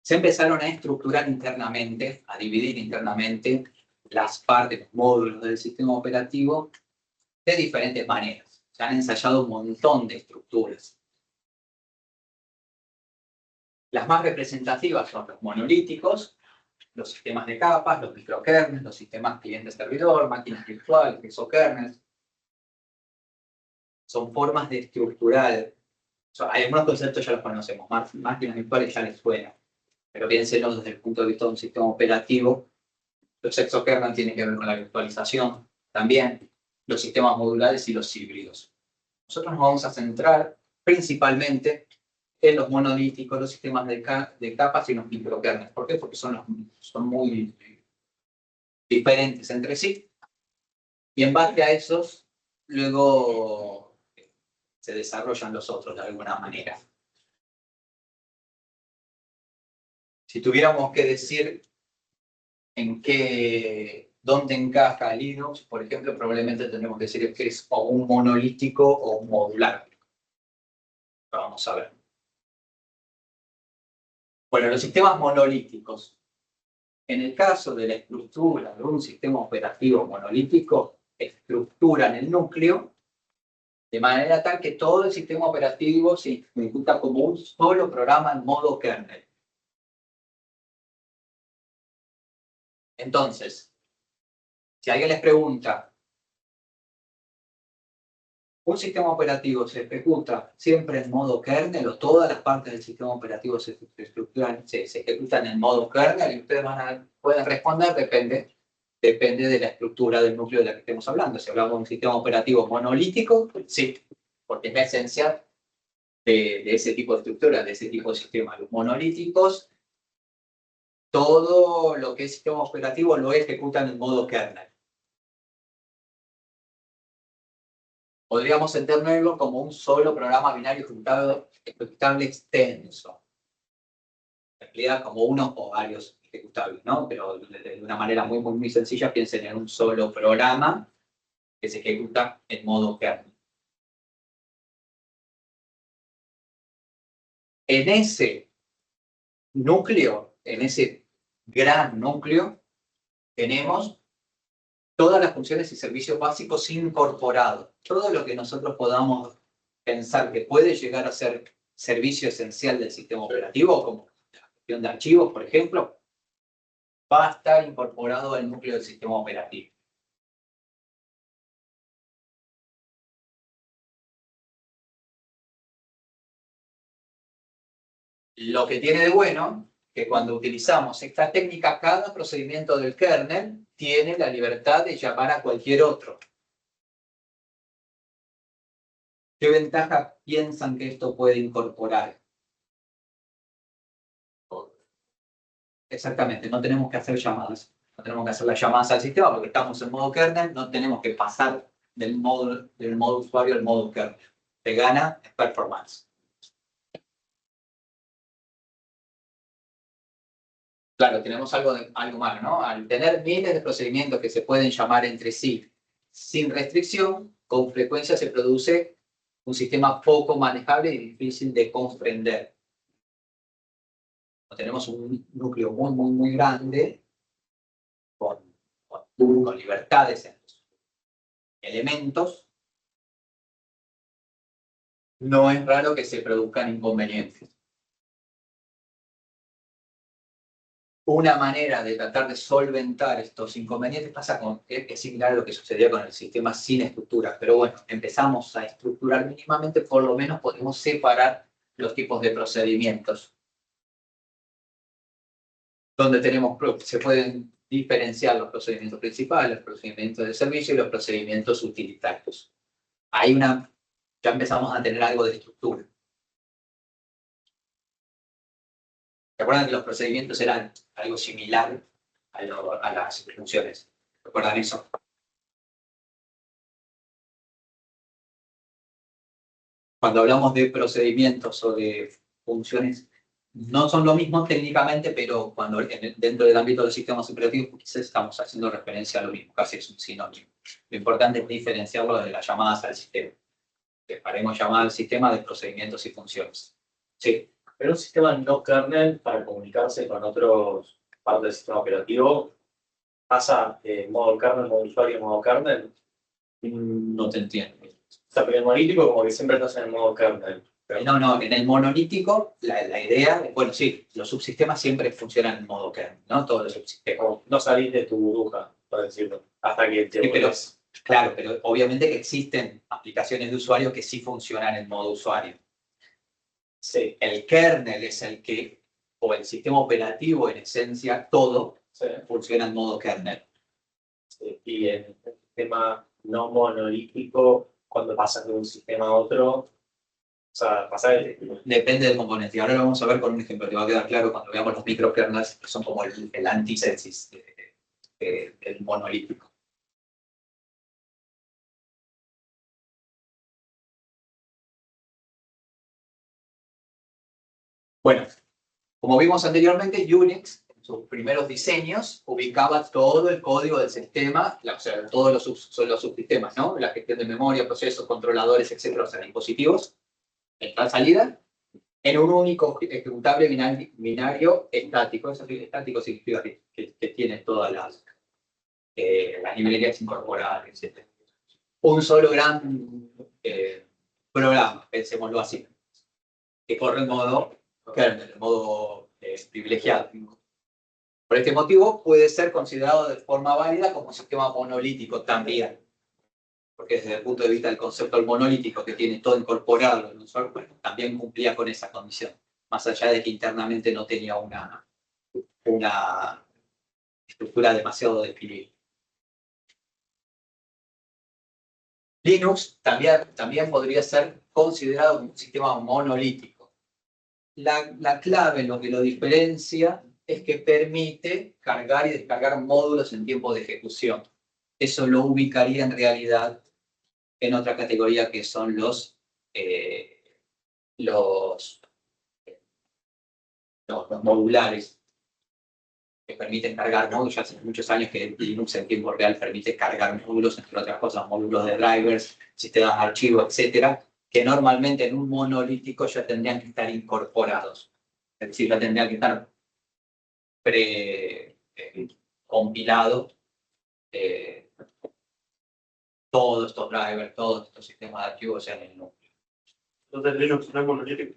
A: se empezaron a estructurar internamente, a dividir internamente las partes, los módulos del sistema operativo de diferentes maneras. Se han ensayado un montón de estructuras. Las más representativas son los monolíticos, los sistemas de capas, los microkernels, los sistemas cliente-servidor, máquinas virtuales, exokernels. Son formas de estructurar. O sea, hay algunos conceptos ya los conocemos, máquinas virtuales ya les suena, pero piénsenlo desde el punto de vista de un sistema operativo. Los exokernels tienen que ver con la virtualización también, los sistemas modulares y los híbridos. Nosotros nos vamos a centrar principalmente en los monolíticos, los sistemas de capas y los microkernels. ¿Por qué? Porque son muy diferentes entre sí. Y en base a esos, luego se desarrollan los otros de alguna manera. Si tuviéramos que decir dónde encaja Linux, por ejemplo, probablemente tendremos que decir que es o un monolítico o un modular. Lo vamos a ver. Bueno, los sistemas monolíticos. En el caso de la estructura de un sistema operativo monolítico, estructuran el núcleo de manera tal que todo el sistema operativo se ejecuta como un solo programa en modo kernel. Entonces, si alguien les pregunta, ¿un sistema operativo se ejecuta siempre en modo kernel o todas las partes del sistema operativo se ejecutan en modo kernel? Y ustedes pueden responder, depende de la estructura del núcleo de la que estemos hablando. Si hablamos de un sistema operativo monolítico, sí, porque es la esencia de ese tipo de estructura, de ese tipo de sistemas. Los monolíticos, todo lo que es sistema operativo lo ejecutan en modo kernel. Podríamos entenderlo como un solo programa binario ejecutable extenso. En realidad, como uno o varios ejecutables, ¿no? Pero de una manera muy sencilla, piensen en un solo programa que se ejecuta en modo kernel. En ese núcleo, en ese gran núcleo, tenemos todas las funciones y servicios básicos incorporados. Todo lo que nosotros podamos pensar que puede llegar a ser servicio esencial del sistema operativo, como la gestión de archivos, por ejemplo, va a estar incorporado al núcleo del sistema operativo. Lo que tiene de bueno que cuando utilizamos esta técnica, cada procedimiento del kernel tiene la libertad de llamar a cualquier otro. ¿Qué ventaja piensan que esto puede incorporar? Exactamente, no tenemos que hacer llamadas. No tenemos que hacer las llamadas al sistema porque estamos en modo kernel, no tenemos que pasar del modo usuario al modo kernel. Se gana performance. Claro, tenemos algo más, ¿no? Al tener miles de procedimientos que se pueden llamar entre sí sin restricción, con frecuencia se produce un sistema poco manejable y difícil de comprender. Tenemos un núcleo muy grande, con libertades en los elementos, no es raro que se produzcan inconvenientes. Una manera de tratar de solventar estos inconvenientes es similar a lo que sucedía con el sistema sin estructuras, pero bueno, empezamos a estructurar mínimamente, por lo menos podemos separar los tipos de procedimientos, donde se pueden diferenciar los procedimientos principales, los procedimientos de servicio y los procedimientos utilitarios. Ya empezamos a tener algo de estructura. ¿Se acuerdan que los procedimientos eran algo similar a las funciones? ¿Recuerdan eso? Cuando hablamos de procedimientos o de funciones, no son lo mismo técnicamente, pero dentro del ámbito de los sistemas operativos quizás estamos haciendo referencia a lo mismo, casi es un sinónimo. Lo importante es diferenciarlo de las llamadas al sistema. Separemos llamadas al sistema de procedimientos y funciones. Sí.
C: Pero un sistema no kernel, para comunicarse con otros partes del sistema operativo, pasa de modo kernel, modo usuario, modo kernel.
A: No te entiendo.
C: O sea, pero el monolítico como que siempre estás en el modo kernel.
A: No, en el monolítico la idea, bueno, sí, los subsistemas siempre funcionan en modo kernel, ¿no? Todos los subsistemas.
C: No salís de tu burbuja, por decirlo, hasta que te vuelves.
A: Claro, pero obviamente que existen aplicaciones de usuario que sí funcionan en modo usuario.
C: Sí.
A: El kernel es o el sistema operativo en esencia, todo funciona en modo kernel.
C: Sí. Y en el sistema no monolítico, cuando pasas de un sistema a otro, o sea,
A: depende del componente. Y ahora lo vamos a ver con un ejemplo. Te va a quedar claro cuando veamos los microkernels, que son como el antítesis del monolítico. Bueno, como vimos anteriormente, Unix, en sus primeros diseños, ubicaba todo el código del sistema, o sea, todos los subsistemas, ¿no? La gestión de memoria, procesos, controladores, etcétera, o sea, dispositivos, entrada-salida, en un único ejecutable binario estático. Eso estático significa que tiene todas las librerías incorporadas, etc. Un solo gran programa, pensémoslo así, que corre en modo kernel, en modo privilegiado. Por este motivo puede ser considerado de forma válida como un sistema monolítico también, porque desde el punto de vista del concepto del monolítico, que tiene todo incorporado en un solo, bueno, también cumplía con esa condición, más allá de que internamente no tenía una estructura demasiado definida. Linux también podría ser considerado como un sistema monolítico. La clave, lo que lo diferencia, es que permite cargar y descargar módulos en tiempo de ejecución. Eso lo ubicaría en realidad en otra categoría que son los modulares, que permiten cargar módulos. Ya hace muchos años que Linux en tiempo real permite cargar módulos, entre otras cosas, módulos de drivers, sistemas de archivo, etcétera, que normalmente en un monolítico ya tendrían que estar incorporados. Es decir, ya tendrían que estar compilados todos estos drivers, todos estos sistemas de archivos en el núcleo.
C: Entonces Linux no es monolítico.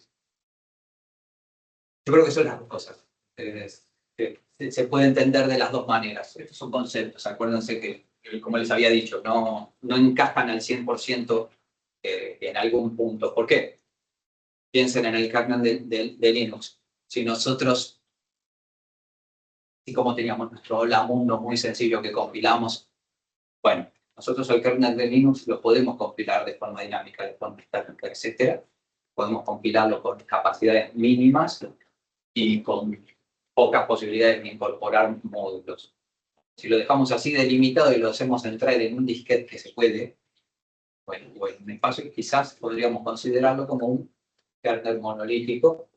A: Yo creo que son las dos cosas. Se puede entender de las dos maneras. Estos son conceptos. Acuérdense que, como les había dicho, no encajan al 100% en algún punto. ¿Por qué? Piensen en el kernel de Linux. Si nosotros, y como teníamos nuestro hola mundo muy sencillo que compilamos, bueno, nosotros el kernel de Linux lo podemos compilar de forma dinámica, de forma estática, etc. Podemos compilarlo con capacidades mínimas y con pocas posibilidades de incorporar módulos. Si lo dejamos así delimitado y lo hacemos entrar en un disquete que se puede, bueno, en un espacio quizás podríamos considerarlo como un kernel monolítico.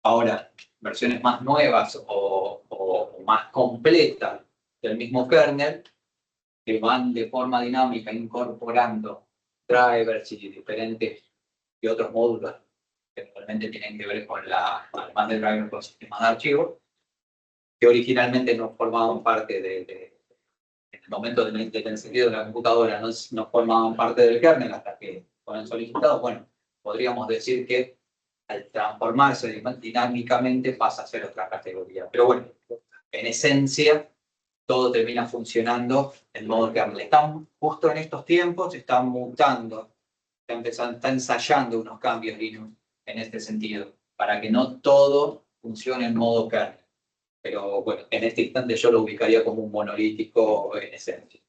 A: Ahora, versiones más nuevas o o más completa del mismo kernel, que van de forma dinámica incorporando drivers y diferentes y otros módulos que realmente tienen que ver con además de drivers, con sistemas de archivos, que originalmente no formaban parte en el momento del encendido de la computadora, no formaban parte del kernel hasta que fueron solicitados. Bueno, podríamos decir que al transformarse dinámicamente pasa a ser otra categoría. Pero bueno, en esencia, todo termina funcionando en modo kernel. Están justo en estos tiempos, están mutando, está ensayando unos cambios Linux en este sentido, para que no todo funcione en modo kernel. Pero bueno, en este instante yo lo ubicaría como un monolítico en esencia.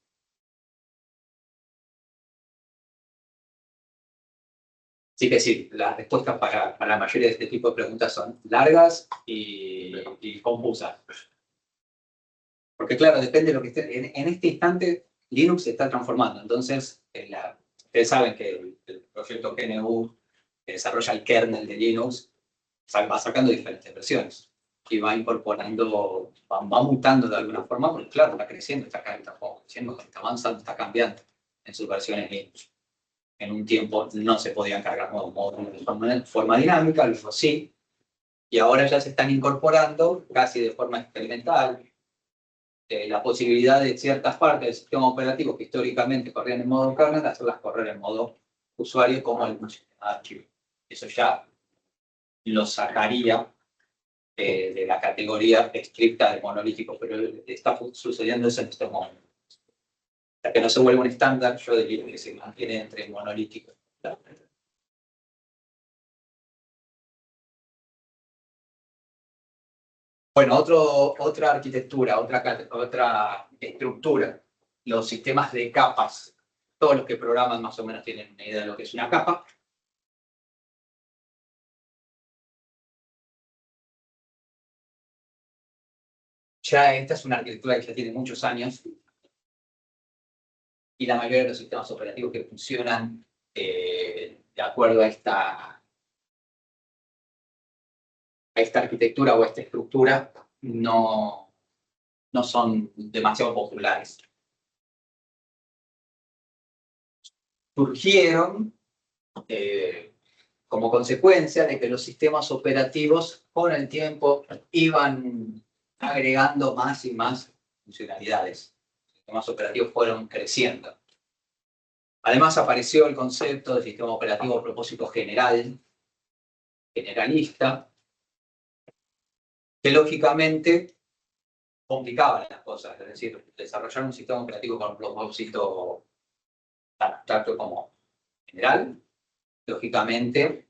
A: Así que sí, las respuestas para la mayoría de este tipo de preguntas son largas y confusas. Porque claro, depende de lo que esté. En este instante, Linux se está transformando. Entonces, ustedes saben que el proyecto GNU que desarrolla el kernel de Linux va sacando diferentes versiones y va incorporando, va mutando de alguna forma, porque claro, está creciendo, está creciendo, está avanzando, está cambiando en sus versiones Linux. En un tiempo no se podían cargar nuevos módulos de forma dinámica, luego sí, y ahora ya se están incorporando casi de forma experimental la posibilidad de ciertas partes del sistema operativo que históricamente corrían en modo kernel, hacerlas correr en modo usuario como el sistema de archivo. Eso ya lo sacaría de la categoría estricta de monolítico, pero está sucediendo eso en estos momentos. Hasta que no se vuelva un estándar, yo diría que se mantiene entre monolítico. Bueno, otra arquitectura, otra estructura, los sistemas de capas. Todos los que programan más o menos tienen una idea de lo que es una capa. Ya esta es una arquitectura que ya tiene muchos años y la mayoría de los sistemas operativos que funcionan de acuerdo a esta arquitectura o a esta estructura no son demasiado populares. Surgieron como consecuencia de que los sistemas operativos con el tiempo iban agregando más y más funcionalidades. Los sistemas operativos fueron creciendo. Además apareció el concepto de sistema operativo a propósito generalista, que lógicamente complicaba las cosas. Es decir, desarrollar un sistema operativo con un propósito tan abstracto como general, lógicamente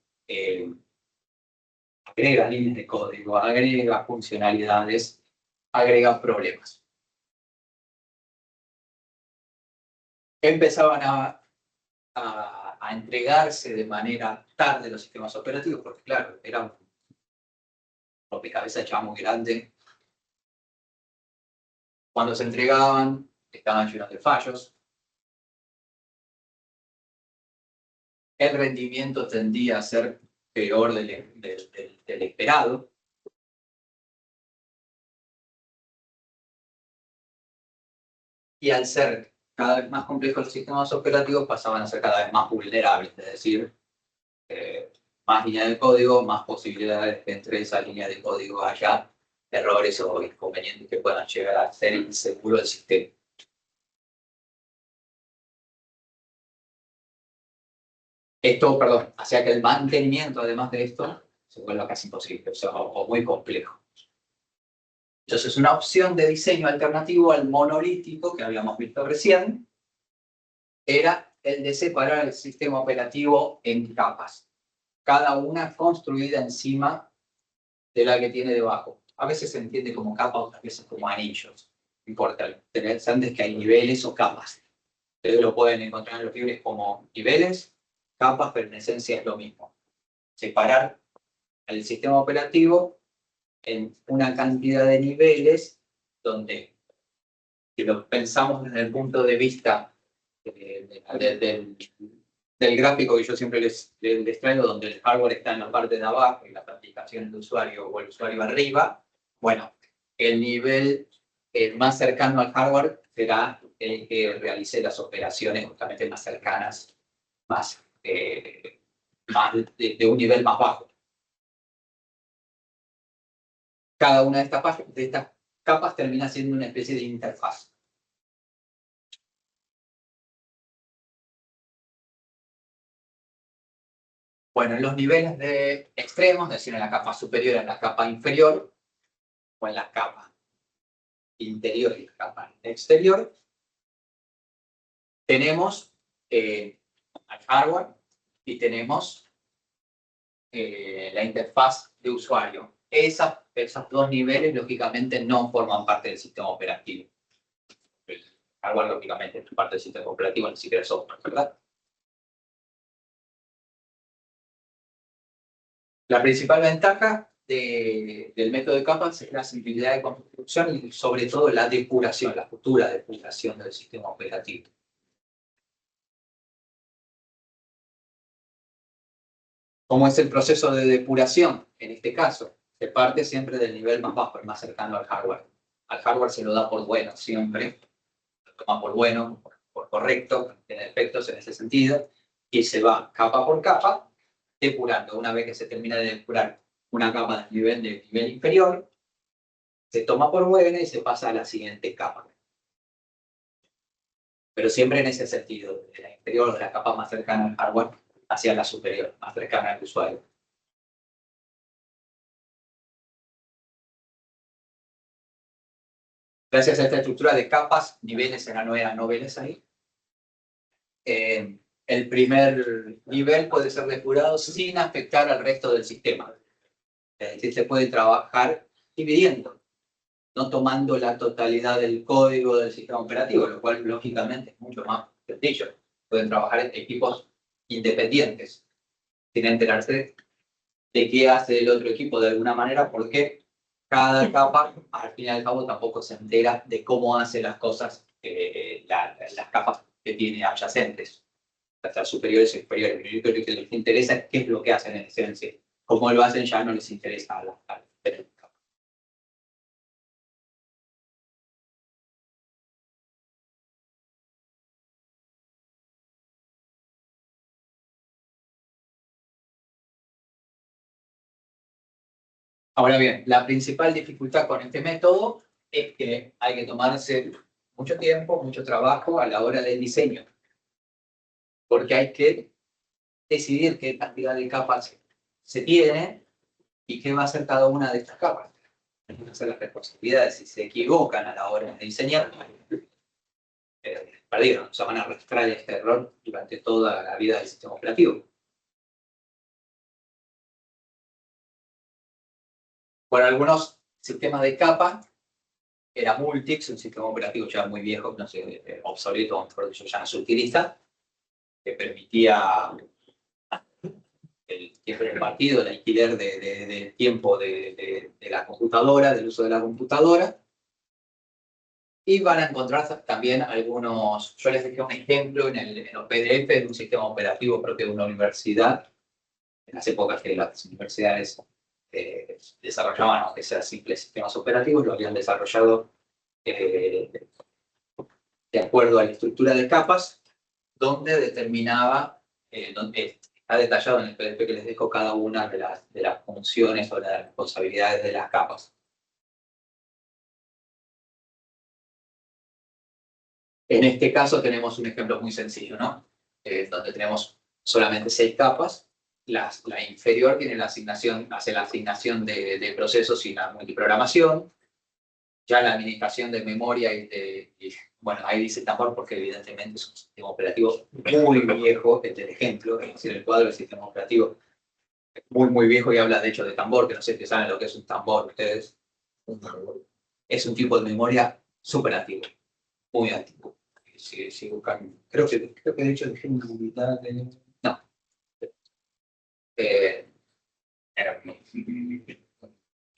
A: agrega líneas de código, agrega funcionalidades, agrega problemas. Empezaban a entregarse de manera tarde los sistemas operativos, porque claro, era un rompecabezas ya muy grande. Cuando se entregaban, estaban llenos de fallos. El rendimiento tendía a ser peor del esperado. Y al ser cada vez más complejos los sistemas operativos, pasaban a ser cada vez más vulnerables, es decir, más líneas de código, más posibilidades de que entre esa línea de código haya errores o inconvenientes que puedan llegar a ser inseguro el sistema. Esto, perdón, hacía que el mantenimiento, además de esto, se vuelva casi imposible, o sea, o muy complejo. Entonces, una opción de diseño alternativo al monolítico que habíamos visto recién era el de separar el sistema operativo en capas, cada una construida encima de la que tiene debajo. A veces se entiende como capa, otras veces como anillos. No importa, tener antes que hay niveles o capas. Ustedes lo pueden encontrar en los libros como niveles, capas, pero en esencia es lo mismo. Separar el sistema operativo en una cantidad de niveles donde, si lo pensamos desde el punto de vista del gráfico que yo siempre les traigo, donde el hardware está en la parte de abajo y las aplicaciones del usuario o el usuario arriba, bueno, el nivel más cercano al hardware será el que realice las operaciones justamente más cercanas, más, más de un nivel más bajo. Cada una de estas capas termina siendo una especie de interfaz. Bueno, en los niveles de extremos, es decir, en la capa superior, en la capa inferior, o en la capa interior y la capa exterior, tenemos al hardware y tenemos la interfaz de usuario. Esos dos niveles, lógicamente, no forman parte del sistema operativo. El hardware, lógicamente, es parte del sistema operativo, ni siquiera es software, ¿verdad? La principal ventaja del método de capas es la simplicidad de construcción y sobre todo la depuración, la futura depuración del sistema operativo. ¿Cómo es el proceso de depuración? En este caso, se parte siempre del nivel más bajo, el más cercano al hardware. Al hardware se lo da por bueno siempre, lo toma por bueno, por correcto, tiene efectos en ese sentido, y se va capa por capa depurando. Una vez que se termina de depurar una capa de nivel inferior, se toma por buena y se pasa a la siguiente capa. Pero siempre en ese sentido, de la inferior, de la capa más cercana al hardware, hacia la superior, más cercana al usuario. Gracias a esta estructura de capas, niveles en la nueva, no ves ahí, el primer nivel puede ser depurado sin afectar al resto del sistema. Es decir, se puede trabajar dividiendo, no tomando la totalidad del código del sistema operativo, lo cual lógicamente es mucho más sencillo. Pueden trabajar en equipos independientes, sin enterarse de qué hace el otro equipo de alguna manera, porque cada capa, al fin y al cabo, tampoco se entera de cómo hace las cosas las capas que tiene adyacentes, hasta superiores y inferiores. Lo único que les interesa es qué es lo que hacen en esencia. Cómo lo hacen ya no les interesa a las capas. Ahora bien, la principal dificultad con este método es que hay que tomarse mucho tiempo, mucho trabajo a la hora del diseño, porque hay que decidir qué cantidad de capas se tiene y qué va a hacer cada una de estas capas. Hay que hacer las responsabilidades. Si se equivocan a la hora de diseñar, perdieron, o sea, van a arrastrar este error durante toda la vida del sistema operativo. Bueno, algunos sistemas de capa, era Multics, un sistema operativo ya muy viejo, no sé, obsoleto, mejor dicho, ya no se utiliza, que permitía el tiempo compartido, el alquiler de tiempo de la computadora, del uso de la computadora. Y van a encontrar también algunos, yo les dejé un ejemplo en los PDF de un sistema operativo propio de una universidad, en las épocas que las universidades desarrollaban, aunque sean simples sistemas operativos, lo habían desarrollado de acuerdo a la estructura de capas, donde determinaba, donde está detallado en el PDF que les dejo cada una de las funciones o las responsabilidades de las capas. En este caso tenemos un ejemplo muy sencillo, ¿no? Donde tenemos solamente 6 capas. La inferior tiene hace la asignación de procesos y la multiprogramación. Ya la administración de memoria bueno, ahí dice tambor porque evidentemente es un sistema operativo muy viejo, este es el ejemplo, es decir, el cuadro del sistema operativo es muy, muy viejo y habla de hecho de tambor, que no sé si saben lo que es un tambor ustedes. Es un tipo de memoria súper antiguo, muy antiguo. Si buscan, creo que de hecho dejé una unidad de... No.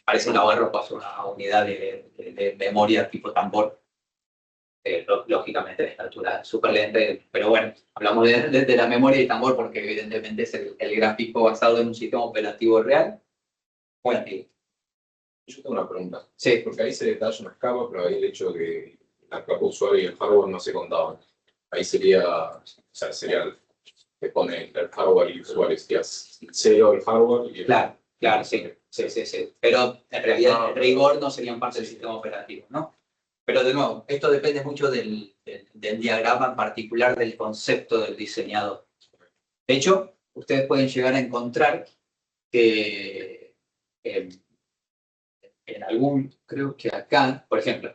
A: Parece un ahorro para una unidad de memoria tipo tambor. Lógicamente a esta altura es súper lenta, pero bueno, hablamos de la memoria y tambor porque evidentemente es el gráfico basado en un sistema operativo real muy antiguo.
D: Yo tengo una pregunta.
A: Sí,
D: Porque ahí se detalla unas capas, pero ahí el hecho de que la capa usuario y el hardware no se contaban. Ahí sería, o sea, sería que pone el hardware y el usuario, sería cero el hardware y el...
A: claro, claro, sí. Sí. Pero en realidad, en rigor, no serían parte del sistema operativo, ¿no? Pero de nuevo, esto depende mucho del diagrama en particular, del concepto del diseñador. De hecho, ustedes pueden llegar a encontrar que en algún, creo que acá, por ejemplo,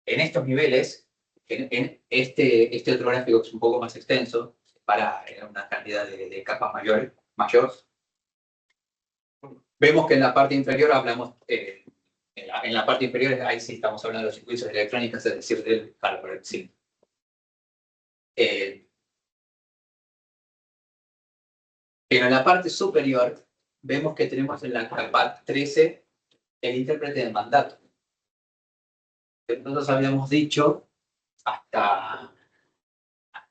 A: en estos niveles, en este otro gráfico que es un poco más extenso, para una cantidad de capas mayor, vemos que en la parte inferior hablamos, en la parte inferior ahí sí estamos hablando de los circuitos electrónicos, es decir, del hardware, sí. Pero en la parte superior vemos que tenemos en la capa 13 el intérprete de mandato. Nosotros habíamos dicho hasta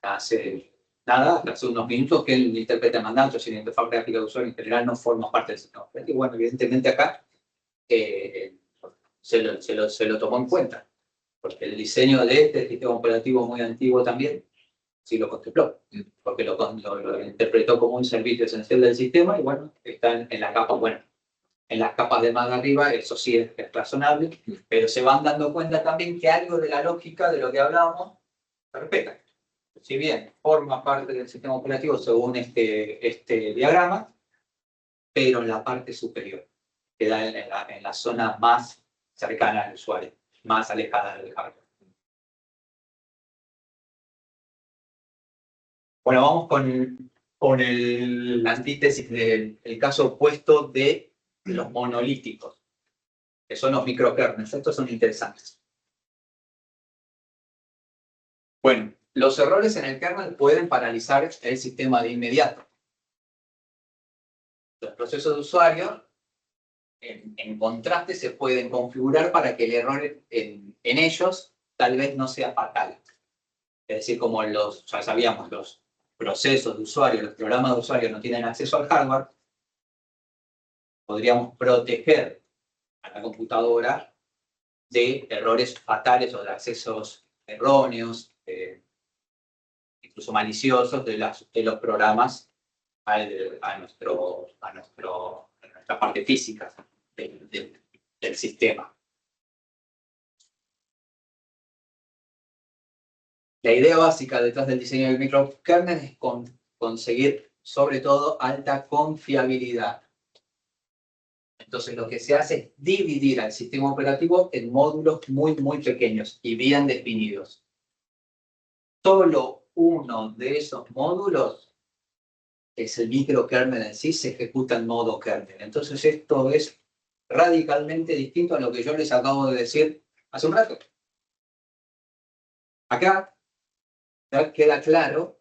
A: hace nada, hasta hace unos minutos, que el intérprete de mandato y la interfaz gráfica de usuario en general no forma parte del sistema operativo. Bueno, evidentemente acá se lo tomó en cuenta, porque el diseño de este sistema operativo muy antiguo también sí lo contempló, porque lo interpretó como un servicio esencial del sistema y bueno, está en la capa, bueno, en las capas de más arriba, eso sí es razonable, pero se van dando cuenta también que algo de la lógica de lo que hablábamos se respeta. Si bien forma parte del sistema operativo según este diagrama, pero en la parte superior, queda en la zona más cercana al usuario, más alejada del hardware. Bueno, vamos con la antítesis del caso opuesto de los monolíticos, que son los microkernels. Estos son interesantes. Bueno, los errores en el kernel pueden paralizar el sistema de inmediato. Los procesos de usuario, en contraste, se pueden configurar para que el error en ellos tal vez no sea fatal. Es decir, como ya sabíamos, los procesos de usuario, los programas de usuario no tienen acceso al hardware, podríamos proteger a la computadora de errores fatales o de accesos erróneos, incluso maliciosos de los programas a nuestra parte física del sistema. La idea básica detrás del diseño del microkernel es conseguir, sobre todo, alta confiabilidad. Entonces, lo que se hace es dividir al sistema operativo en módulos muy pequeños y bien definidos. Solo uno de esos módulos, que es el microkernel en sí, se ejecuta en modo kernel. Entonces, esto es radicalmente distinto a lo que yo les acabo de decir hace un rato. Acá queda claro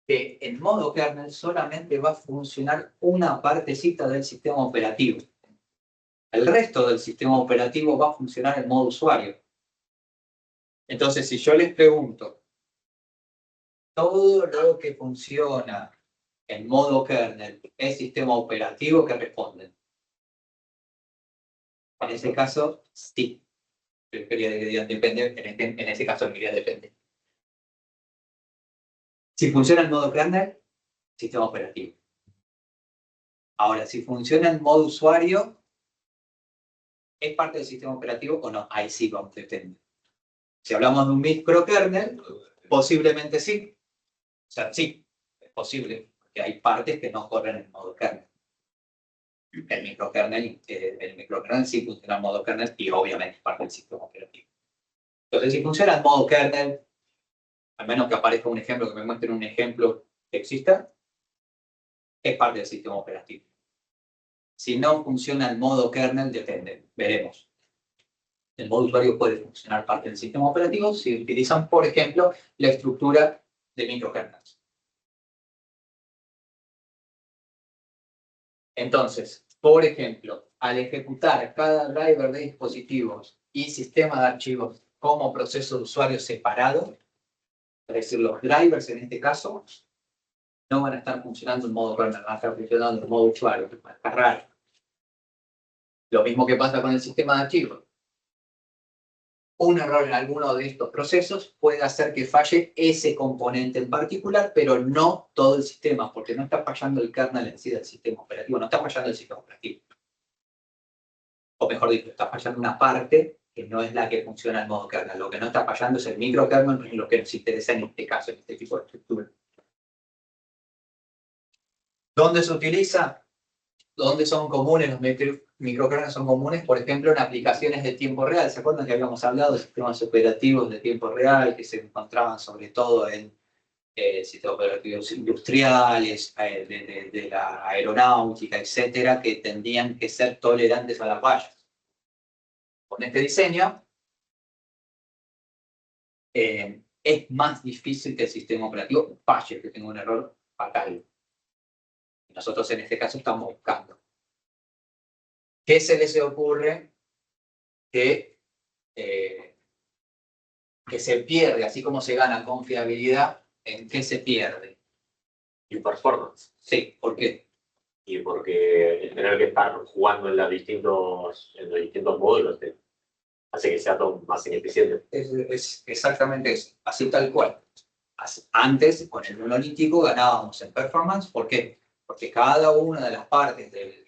A: que en modo kernel solamente va a funcionar una partecita del sistema operativo. El resto del sistema operativo va a funcionar en modo usuario. Entonces, si yo les pregunto, todo lo que funciona en modo kernel es sistema operativo, ¿qué responden? En ese caso, sí. Depende, en ese caso, depende. Si funciona en modo kernel, sistema operativo. Ahora, si funciona en modo usuario, ¿es parte del sistema operativo o no? Ahí sí vamos, depende. Si hablamos de un microkernel, posiblemente sí. O sea, sí, es posible, porque hay partes que no corren en modo kernel. El microkernel sí funciona en modo kernel y obviamente es parte del sistema operativo. Entonces, si funciona en modo kernel, al menos que aparezca un ejemplo, que me muestren un ejemplo que exista, es parte del sistema operativo. Si no funciona en modo kernel, depende, veremos. El modo usuario puede funcionar parte del sistema operativo si utilizan, por ejemplo, la estructura de microkernels. Entonces, por ejemplo, al ejecutar cada driver de dispositivos y sistema de archivos como proceso de usuario separado, es decir, los drivers en este caso no van a estar funcionando en modo kernel, van a estar funcionando en modo usuario, va a estar raro. Lo mismo que pasa con el sistema de archivos. Un error en alguno de estos procesos puede hacer que falle ese componente en particular, pero no todo el sistema, porque no está fallando el kernel en sí del sistema operativo, no está fallando el sistema operativo. O mejor dicho, está fallando una parte que no es la que funciona en modo kernel. Lo que no está fallando es el microkernel, es lo que nos interesa en este caso, en este tipo de estructura. ¿Dónde se utiliza? ¿Dónde son comunes los microkernels? Son comunes, por ejemplo, en aplicaciones de tiempo real. ¿Se acuerdan que habíamos hablado de sistemas operativos de tiempo real que se encontraban sobre todo en sistemas operativos industriales, de la aeronáutica, etcétera, que tendrían que ser tolerantes a las fallas? Con este diseño, es más difícil que el sistema operativo falle, que tenga un error fatal. Nosotros en este caso estamos buscando. ¿Qué se les ocurre que se pierde, así como se gana con fiabilidad? ¿En qué se pierde?
E: Y performance.
A: Sí, ¿por qué?
E: Y porque el tener que estar jugando en los distintos módulos hace que sea todo más ineficiente.
A: Es exactamente eso, así tal cual. Antes, con el monolítico, ganábamos en performance. ¿Por qué? Porque cada una de las partes del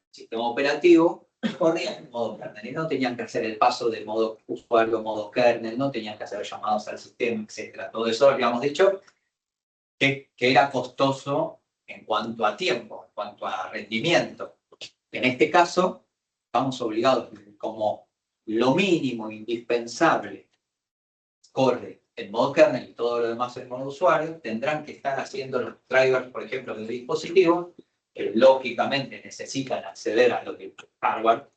A: sistema operativo corría en modo kernel y no tenían que hacer el paso de modo usuario a modo kernel, no tenían que hacer llamados al sistema, etc. Todo eso habíamos dicho que era costoso en cuanto a tiempo, en cuanto a rendimiento. En este caso, estamos obligados, como lo mínimo indispensable corre en modo kernel y todo lo demás en modo usuario, tendrán que estar haciendo los drivers, por ejemplo, de dispositivos, que lógicamente necesitan acceder a lo que hardware,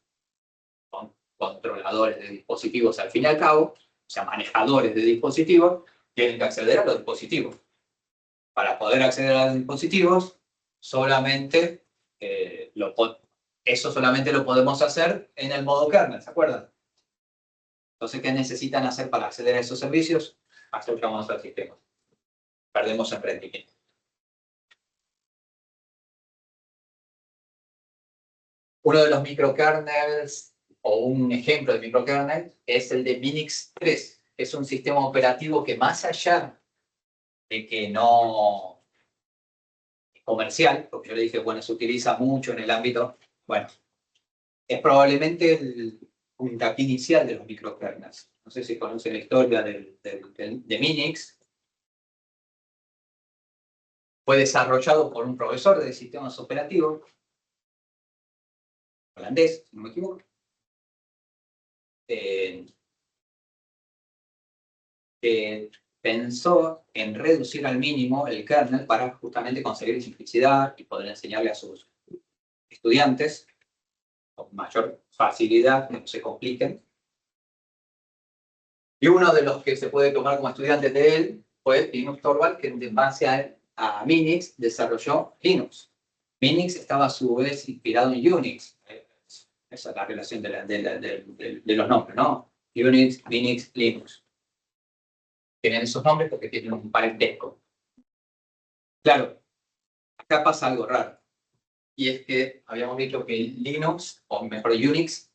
A: son controladores de dispositivos al fin y al cabo, o sea, manejadores de dispositivos, tienen que acceder a los dispositivos. Para poder acceder a los dispositivos, solamente eso solamente lo podemos hacer en el modo kernel, ¿se acuerdan? Entonces, ¿qué necesitan hacer para acceder a esos servicios? Hacer llamados al sistema. Perdemos en rendimiento. Uno de los microkernels, o un ejemplo de microkernel, es el de Minix 3. Es un sistema operativo que, más allá de que no es comercial, porque yo le dije, bueno, se utiliza mucho en el ámbito, bueno, es probablemente el puntapié inicial de los microkernels. No sé si conocen la historia de Minix. Fue desarrollado por un profesor de sistemas operativos, holandés, si no me equivoco, que pensó en reducir al mínimo el kernel para justamente conseguir simplicidad y poder enseñarle a sus estudiantes con mayor facilidad, que no se compliquen. Y uno de los que se puede tomar como estudiantes de él fue Linus Torvald, que en base a Minix desarrolló Linux. Minix estaba a su vez inspirado en Unix. Esa es la relación de los nombres, ¿no? Unix, Linux, Linux. Tienen esos nombres porque tienen un parentesco. Claro, acá pasa algo raro. Y es que habíamos dicho que Linux, o mejor Unix,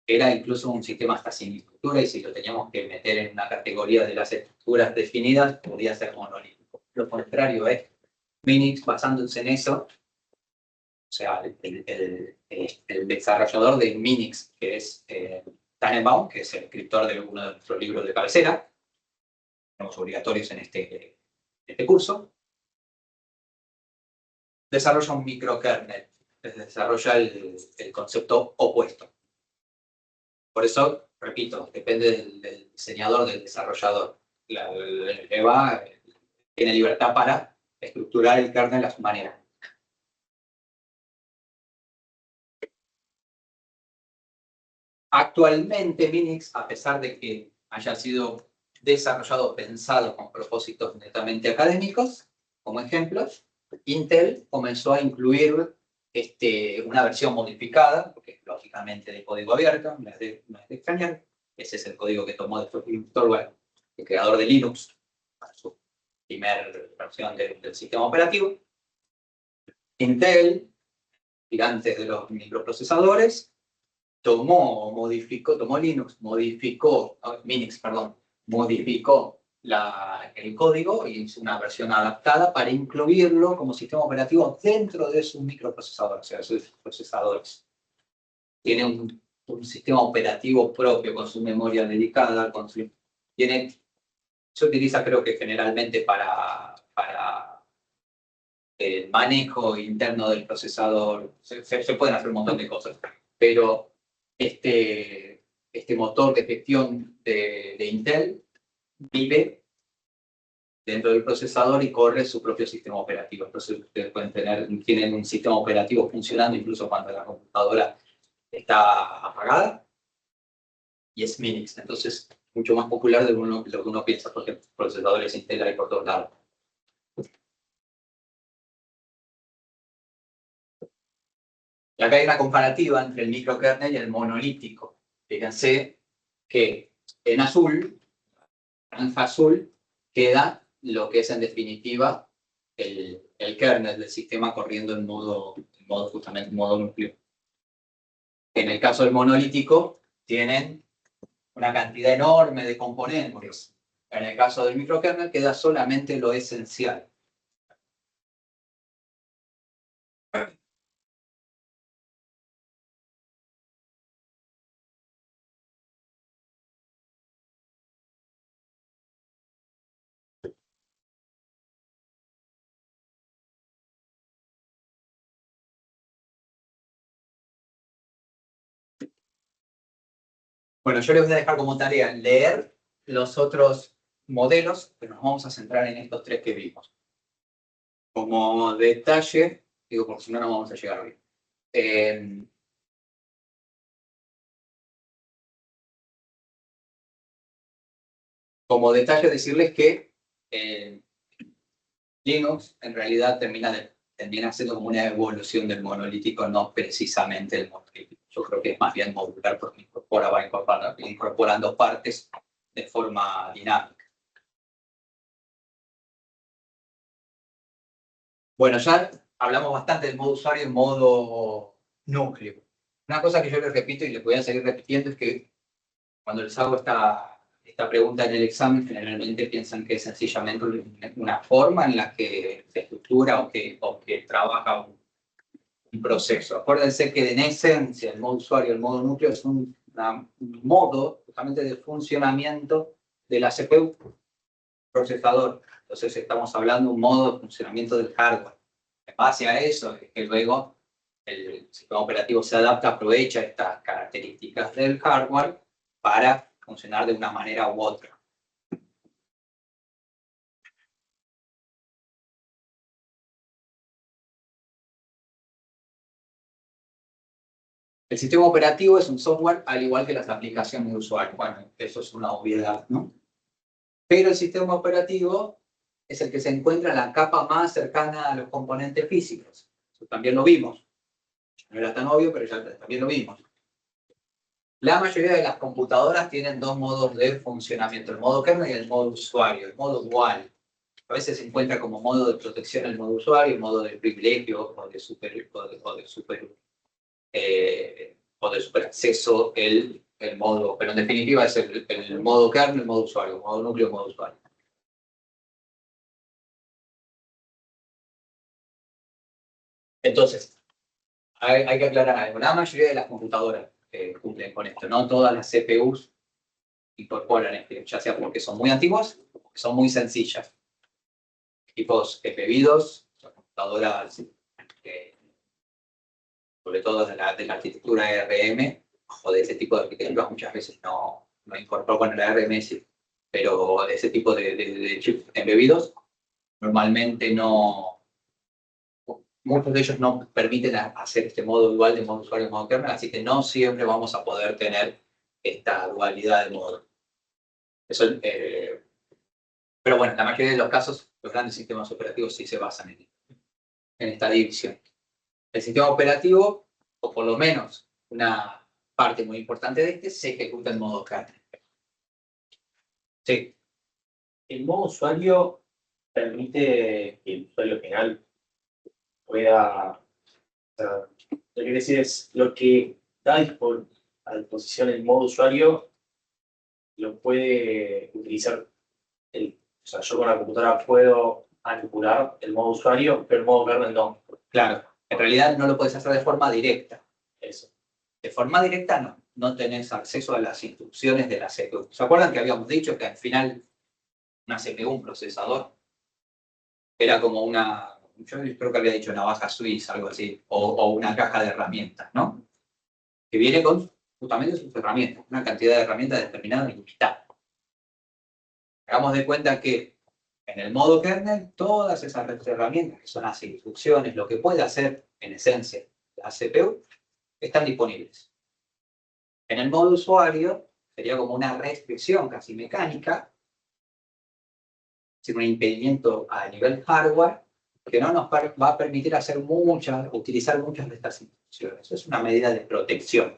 A: era incluso un sistema hasta sin estructura, y si lo teníamos que meter en una categoría de las estructuras definidas, podía ser monolítico. Lo contrario es Minix, basándose en eso, o sea, el desarrollador de Minix, que es Tannenbaum, que es el escritor de uno de nuestros libros de cabecera, los obligatorios en este curso, desarrolla un microkernel, desarrolla el concepto opuesto. Por eso, repito, depende del diseñador, del desarrollador. El EVA tiene libertad para estructurar el kernel a su manera. Actualmente Minix, a pesar de que haya sido desarrollado, pensado con propósitos netamente académicos, como ejemplos, Intel comenzó a incluir una versión modificada, porque lógicamente de código abierto, no es de extrañar. Ese es el código que tomó después Torvald, el creador de Linux, para su primera versión del sistema operativo. Intel, gigantes de los microprocesadores, tomó Linux, modificó, Minix, perdón, modificó el código y hizo una versión adaptada para incluirlo como sistema operativo dentro de sus microprocesadores, o sea, sus procesadores. Tiene un sistema operativo propio con su memoria dedicada, se utiliza creo que generalmente para el manejo interno del procesador. Se pueden hacer un montón de cosas, pero este motor de gestión de Intel vive dentro del procesador y corre su propio sistema operativo. Entonces ustedes tienen un sistema operativo funcionando incluso cuando la computadora está apagada, y es Minix. Entonces, mucho más popular de lo que uno piensa, porque procesadores Intel hay por todos lados. Y acá hay una comparativa entre el microkernel y el monolítico. Fíjense que en azul, franja azul, queda lo que es en definitiva el kernel del sistema corriendo en justamente en modo núcleo. En el caso del monolítico, tienen una cantidad enorme de componentes. En el caso del microkernel queda solamente lo esencial. Bueno, yo les voy a dejar como tarea leer los otros modelos, pero nos vamos a centrar en estos tres que vimos. Como detalle, digo, porque si no, no vamos a llegar bien. Como detalle, decirles que Linux en realidad termina siendo como una evolución del monolítico, no precisamente el monolítico. Yo creo que es más bien modular porque va incorporando partes de forma dinámica. Bueno, ya hablamos bastante del modo usuario y modo núcleo. Una cosa que yo les repito y les voy a seguir repitiendo es que cuando les hago esta pregunta en el examen, generalmente piensan que es sencillamente una forma en la que se estructura o que trabaja un proceso. Acuérdense que en esencia el modo usuario y el modo núcleo es un modo justamente de funcionamiento de la CPU procesador. Entonces estamos hablando de un modo de funcionamiento del hardware. En base a eso es que luego el sistema operativo se adapta, aprovecha estas características del hardware para funcionar de una manera u otra. El sistema operativo es un software al igual que las aplicaciones de usuario. Bueno, eso es una obviedad, ¿no? Pero el sistema operativo es el que se encuentra en la capa más cercana a los componentes físicos. Eso también lo vimos. No era tan obvio, pero ya también lo vimos. La mayoría de las computadoras tienen dos modos de funcionamiento, el modo kernel y el modo usuario, el modo dual. A veces se encuentra como modo de protección el modo usuario, el modo de privilegio o de super acceso el modo, pero en definitiva es el modo kernel, el modo usuario, modo núcleo, modo usuario. Entonces, hay que aclarar algo. La mayoría de las computadoras cumplen con esto. No todas las CPUs incorporan esto, ya sea porque son muy antiguas o porque son muy sencillas. Equipos bebidos, computadoras, sobre todo de la arquitectura ARM, o de ese tipo de arquitecturas muchas veces no incorporan, bueno, la ARM sí, pero de ese tipo de chips embebidos, normalmente muchos de ellos no permiten hacer este modo dual de modo usuario y modo kernel, así que no siempre vamos a poder tener esta dualidad de modo. Eso, pero bueno, en la mayoría de los casos, los grandes sistemas operativos sí se basan en esta división. El sistema operativo, o por lo menos una parte muy importante de este, se ejecuta en modo kernel. Sí.
C: El modo usuario permite que el usuario final pueda... O sea, lo que quiere decir es lo que da a disposición el modo usuario, lo puede utilizar, o sea, yo con la computadora puedo manipular el modo usuario, pero el modo kernel no.
A: Claro, en realidad no lo puedes hacer de forma directa.
C: Eso.
A: De forma directa no tenés acceso a las instrucciones de la CPU. ¿Se acuerdan que habíamos dicho que al final una CPU, un procesador, era como una, yo creo que había dicho navaja suiza, algo así, o una caja de herramientas, ¿no? Que viene con justamente sus herramientas, una cantidad de herramientas determinada y limitada. Hagamos de cuenta que en el modo kernel, todas esas herramientas, que son las instrucciones, lo que puede hacer en esencia la CPU, están disponibles. En el modo usuario, sería como una restricción casi mecánica, un impedimento a nivel hardware, que no nos va a permitir utilizar muchas de estas instrucciones. Eso es una medida de protección.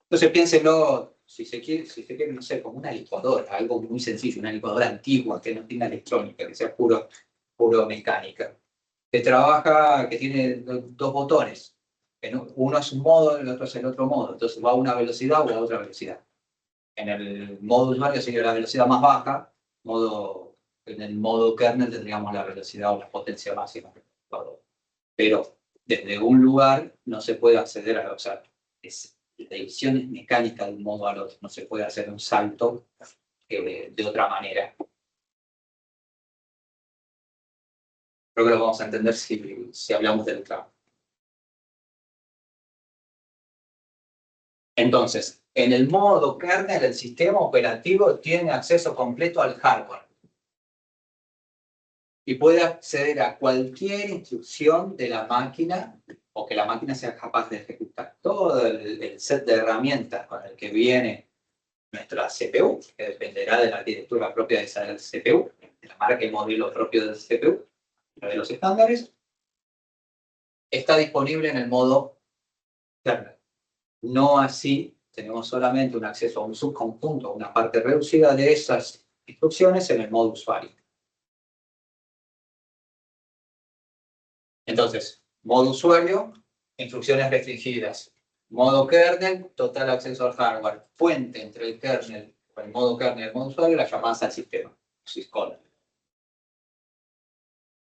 A: Entonces piénsenlo, si se quiere, no sé, como una licuadora, algo muy sencillo, una licuadora antigua que no tenga electrónica, que sea puro mecánica. Que tiene dos botones. Uno es un modo, el otro es el otro modo. Entonces va a una velocidad o a otra velocidad. En el modo usuario sería la velocidad más baja, en el modo kernel tendríamos la velocidad o la potencia máxima. Pero desde un lugar no se puede acceder a, o sea, la división es mecánica de un modo al otro, no se puede hacer un salto de otra manera. Creo que lo vamos a entender si hablamos del tramo. Entonces, en el modo kernel, el sistema operativo tiene acceso completo al hardware y puede acceder a cualquier instrucción de la máquina o que la máquina sea capaz de ejecutar. Todo el set de herramientas con el que viene nuestra CPU, que dependerá de la arquitectura propia de esa CPU, de la marca y modelo propio del CPU, de los estándares, está disponible en el modo kernel. No así, tenemos solamente un acceso a un subconjunto, una parte reducida de esas instrucciones en el modo usuario. Entonces, modo usuario, instrucciones restringidas. Modo kernel, total acceso al hardware. Puente entre el kernel, o el modo kernel y el modo usuario, las llamadas al sistema, syscall.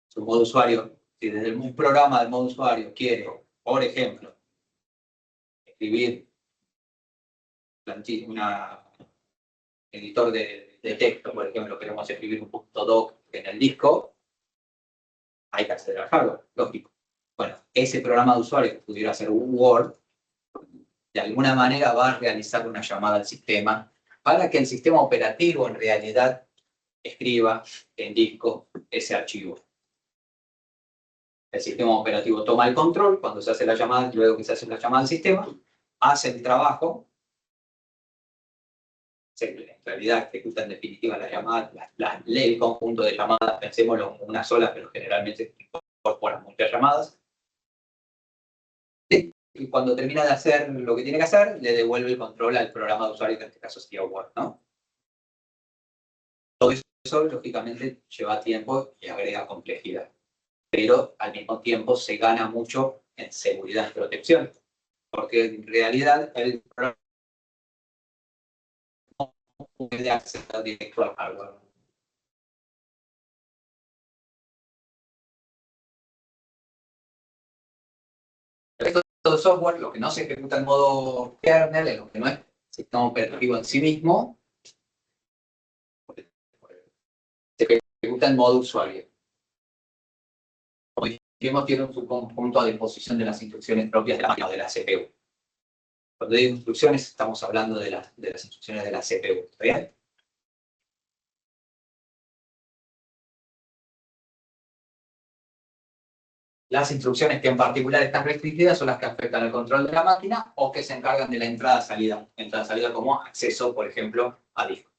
A: Su modo usuario, si desde un programa del modo usuario quiere, por ejemplo, escribir un editor de texto, por ejemplo, queremos escribir un .doc en el disco, hay que acceder al hardware, lógico. Bueno, ese programa de usuario que pudiera ser un Word, de alguna manera va a realizar una llamada al sistema para que el sistema operativo en realidad escriba en disco ese archivo. El sistema operativo toma el control cuando se hace la llamada, luego que se hace la llamada al sistema, hace el trabajo, en realidad ejecuta en definitiva la llamada, lee el conjunto de llamadas, pensémoslo una sola, pero generalmente incorporan muchas llamadas. Y cuando termina de hacer lo que tiene que hacer, le devuelve el control al programa de usuario, que en este caso sería Word, ¿no? Todo eso, lógicamente, lleva tiempo y agrega complejidad. Pero al mismo tiempo se gana mucho en seguridad y protección. Porque en realidad el programa no puede acceder directo al hardware. El resto de software, lo que no se ejecuta en modo kernel, lo que no es sistema operativo en sí mismo, se ejecuta en modo usuario. Como dijimos, tiene un subconjunto a disposición de las instrucciones propias de la máquina o de la CPU. Cuando digo instrucciones, estamos hablando de las instrucciones de la CPU. ¿Está bien? Las instrucciones que en particular están restringidas son las que afectan al control de la máquina o que se encargan de la entrada-salida. Entrada-salida como acceso, por ejemplo, a disco.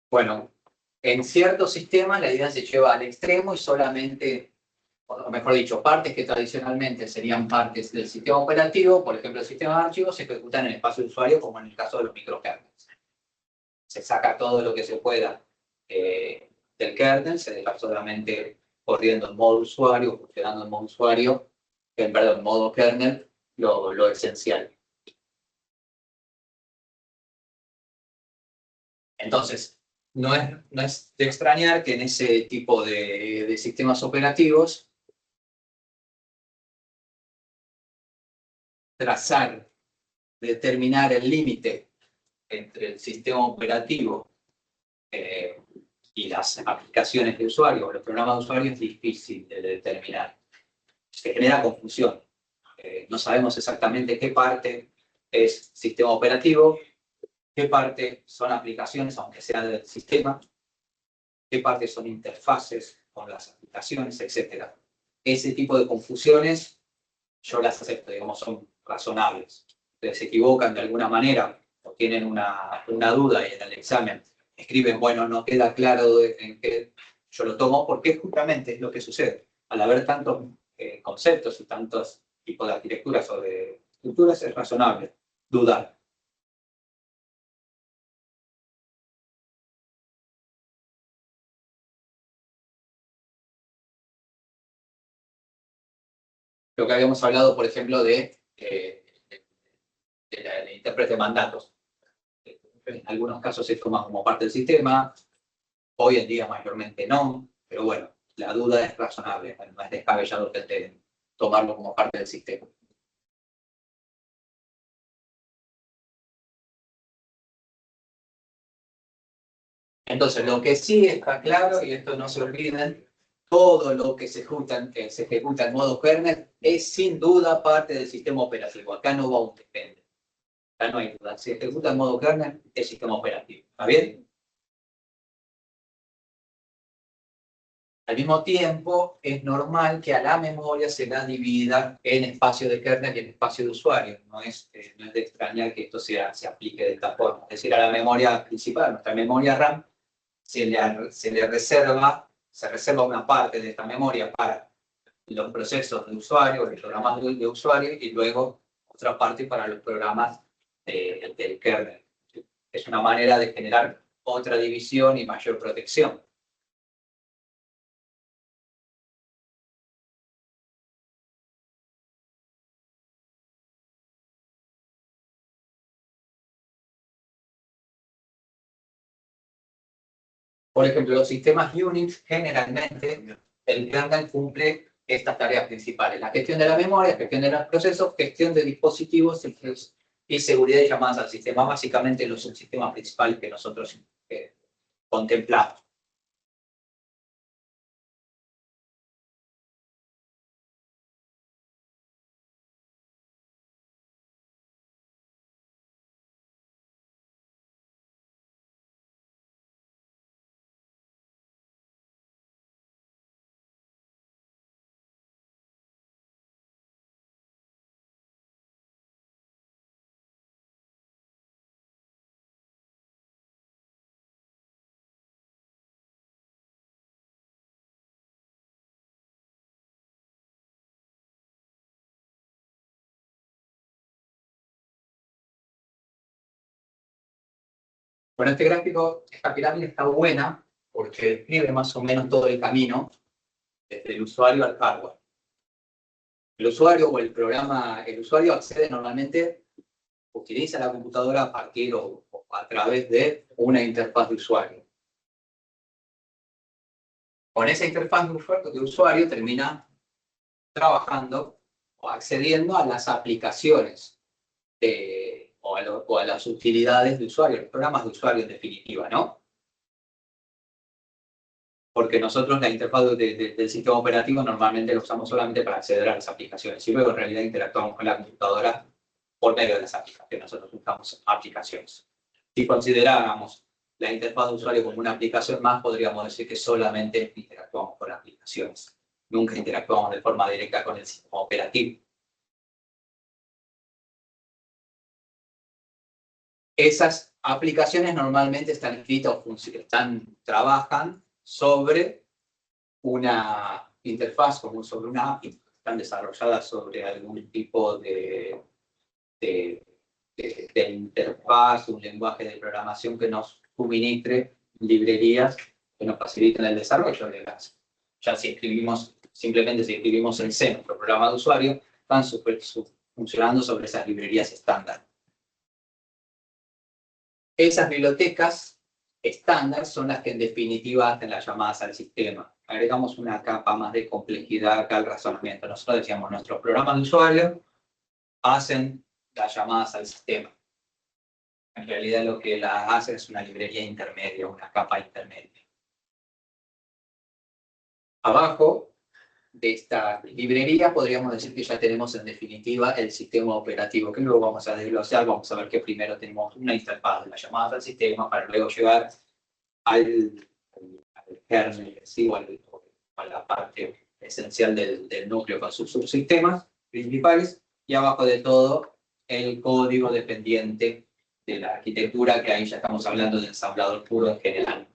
A: Bueno, en ciertos sistemas la idea se lleva al extremo y solamente, o mejor dicho, partes que tradicionalmente serían partes del sistema operativo, por ejemplo, el sistema de archivos, se ejecutan en el espacio de usuario, como en el caso de los microkernels. Se saca todo lo que se pueda del kernel, se deja solamente corriendo en modo usuario, funcionando en modo usuario, perdón, en modo kernel, lo esencial. Entonces, no es de extrañar que en ese tipo de sistemas operativos trazar, determinar el límite entre el sistema operativo y las aplicaciones de usuario o los programas de usuario es difícil de determinar. Se genera confusión. No sabemos exactamente qué parte es sistema operativo, qué parte son aplicaciones, aunque sea del sistema, qué parte son interfaces con las aplicaciones, etc. Ese tipo de confusiones yo las acepto, digamos, son razonables. Ustedes se equivocan de alguna manera o tienen una duda y en el examen escriben, bueno, no queda claro en qué, yo lo tomo porque justamente es lo que sucede. Al haber tantos conceptos y tantos tipos de arquitecturas o de estructuras, es razonable dudar. Lo que habíamos hablado, por ejemplo, de la intérprete de mandatos. En algunos casos se toma como parte del sistema, hoy en día mayormente no, pero bueno, la duda es razonable, no es descabellado tomarlo como parte del sistema. Entonces, lo que sí está claro, y esto no se olviden, todo lo que se ejecuta en modo kernel es sin duda parte del sistema operativo. Acá no va un depende. Acá no hay duda. Si ejecuta en modo kernel, es sistema operativo. ¿Está bien? Al mismo tiempo, es normal que a la memoria se la divida en espacio de kernel y en espacio de usuario. No es de extrañar que esto se aplique de esta forma. Es decir, a la memoria principal, nuestra memoria RAM, se reserva una parte de esta memoria para los procesos de usuario, los programas de usuario, y luego otra parte para los programas del kernel. Es una manera de generar otra división y mayor protección. Por ejemplo, los sistemas Unix, generalmente, el kernel cumple estas tareas principales: la gestión de la memoria, gestión de los procesos, gestión de dispositivos y seguridad de llamadas al sistema. Básicamente los subsistemas principales que nosotros contemplamos. Bueno, este gráfico, esta pirámide está buena porque describe más o menos todo el camino desde el usuario al hardware. El usuario o el usuario accede normalmente, utiliza la computadora a partir o a través de una interfaz de usuario. Con esa interfaz de usuario termina trabajando o accediendo a las aplicaciones o a las utilidades de usuario, los programas de usuario en definitiva, ¿no? Porque nosotros la interfaz del sistema operativo normalmente lo usamos solamente para acceder a las aplicaciones y luego en realidad interactuamos con la computadora por medio de las aplicaciones. Nosotros usamos aplicaciones. Si consideráramos la interfaz de usuario como una aplicación más, podríamos decir que solamente interactuamos con aplicaciones. Nunca interactuamos de forma directa con el sistema operativo. Esas aplicaciones normalmente están escritas o trabajan sobre una interfaz, como sobre una API. Están desarrolladas sobre algún tipo de interfaz, un lenguaje de programación que nos suministre librerías que nos facilitan el desarrollo de las. Ya simplemente si escribimos en C nuestro programa de usuario, van funcionando sobre esas librerías estándar. Esas bibliotecas estándar son las que en definitiva hacen las llamadas al sistema. Agregamos una capa más de complejidad acá al razonamiento. Nosotros decíamos, nuestros programas de usuario hacen las llamadas al sistema. En realidad lo que las hace es una librería intermedia, una capa intermedia. Abajo de esta librería podríamos decir que ya tenemos en definitiva el sistema operativo, que luego vamos a desglosar. Vamos a ver que primero tenemos una interfaz de las llamadas al sistema para luego llegar al kernel, ¿sí? o a la parte esencial del núcleo con sus subsistemas principales, y abajo de todo el código dependiente de la arquitectura, que ahí ya estamos hablando de ensamblador puro en general.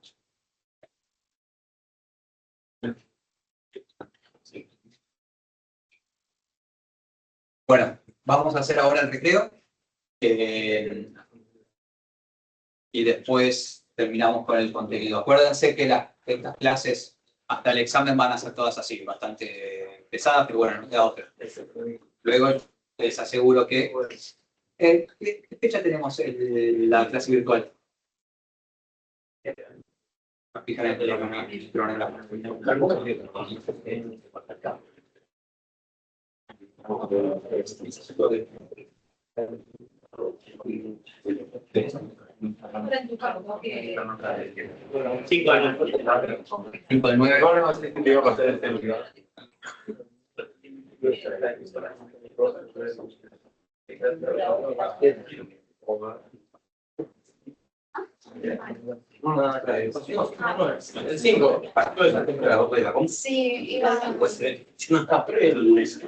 A: Bueno, vamos a hacer ahora el recreo y después terminamos con el contenido. Acuérdense que estas clases hasta el examen van a ser todas así, bastante pesadas, pero bueno, no queda otra. Luego les aseguro que... ¿qué fecha tenemos la clase virtual? Fijar en el cronograma.
C: Cinco años.
A: 5 de 9.
B: Sí, iba a...
C: Pues si no está pre, el lunes.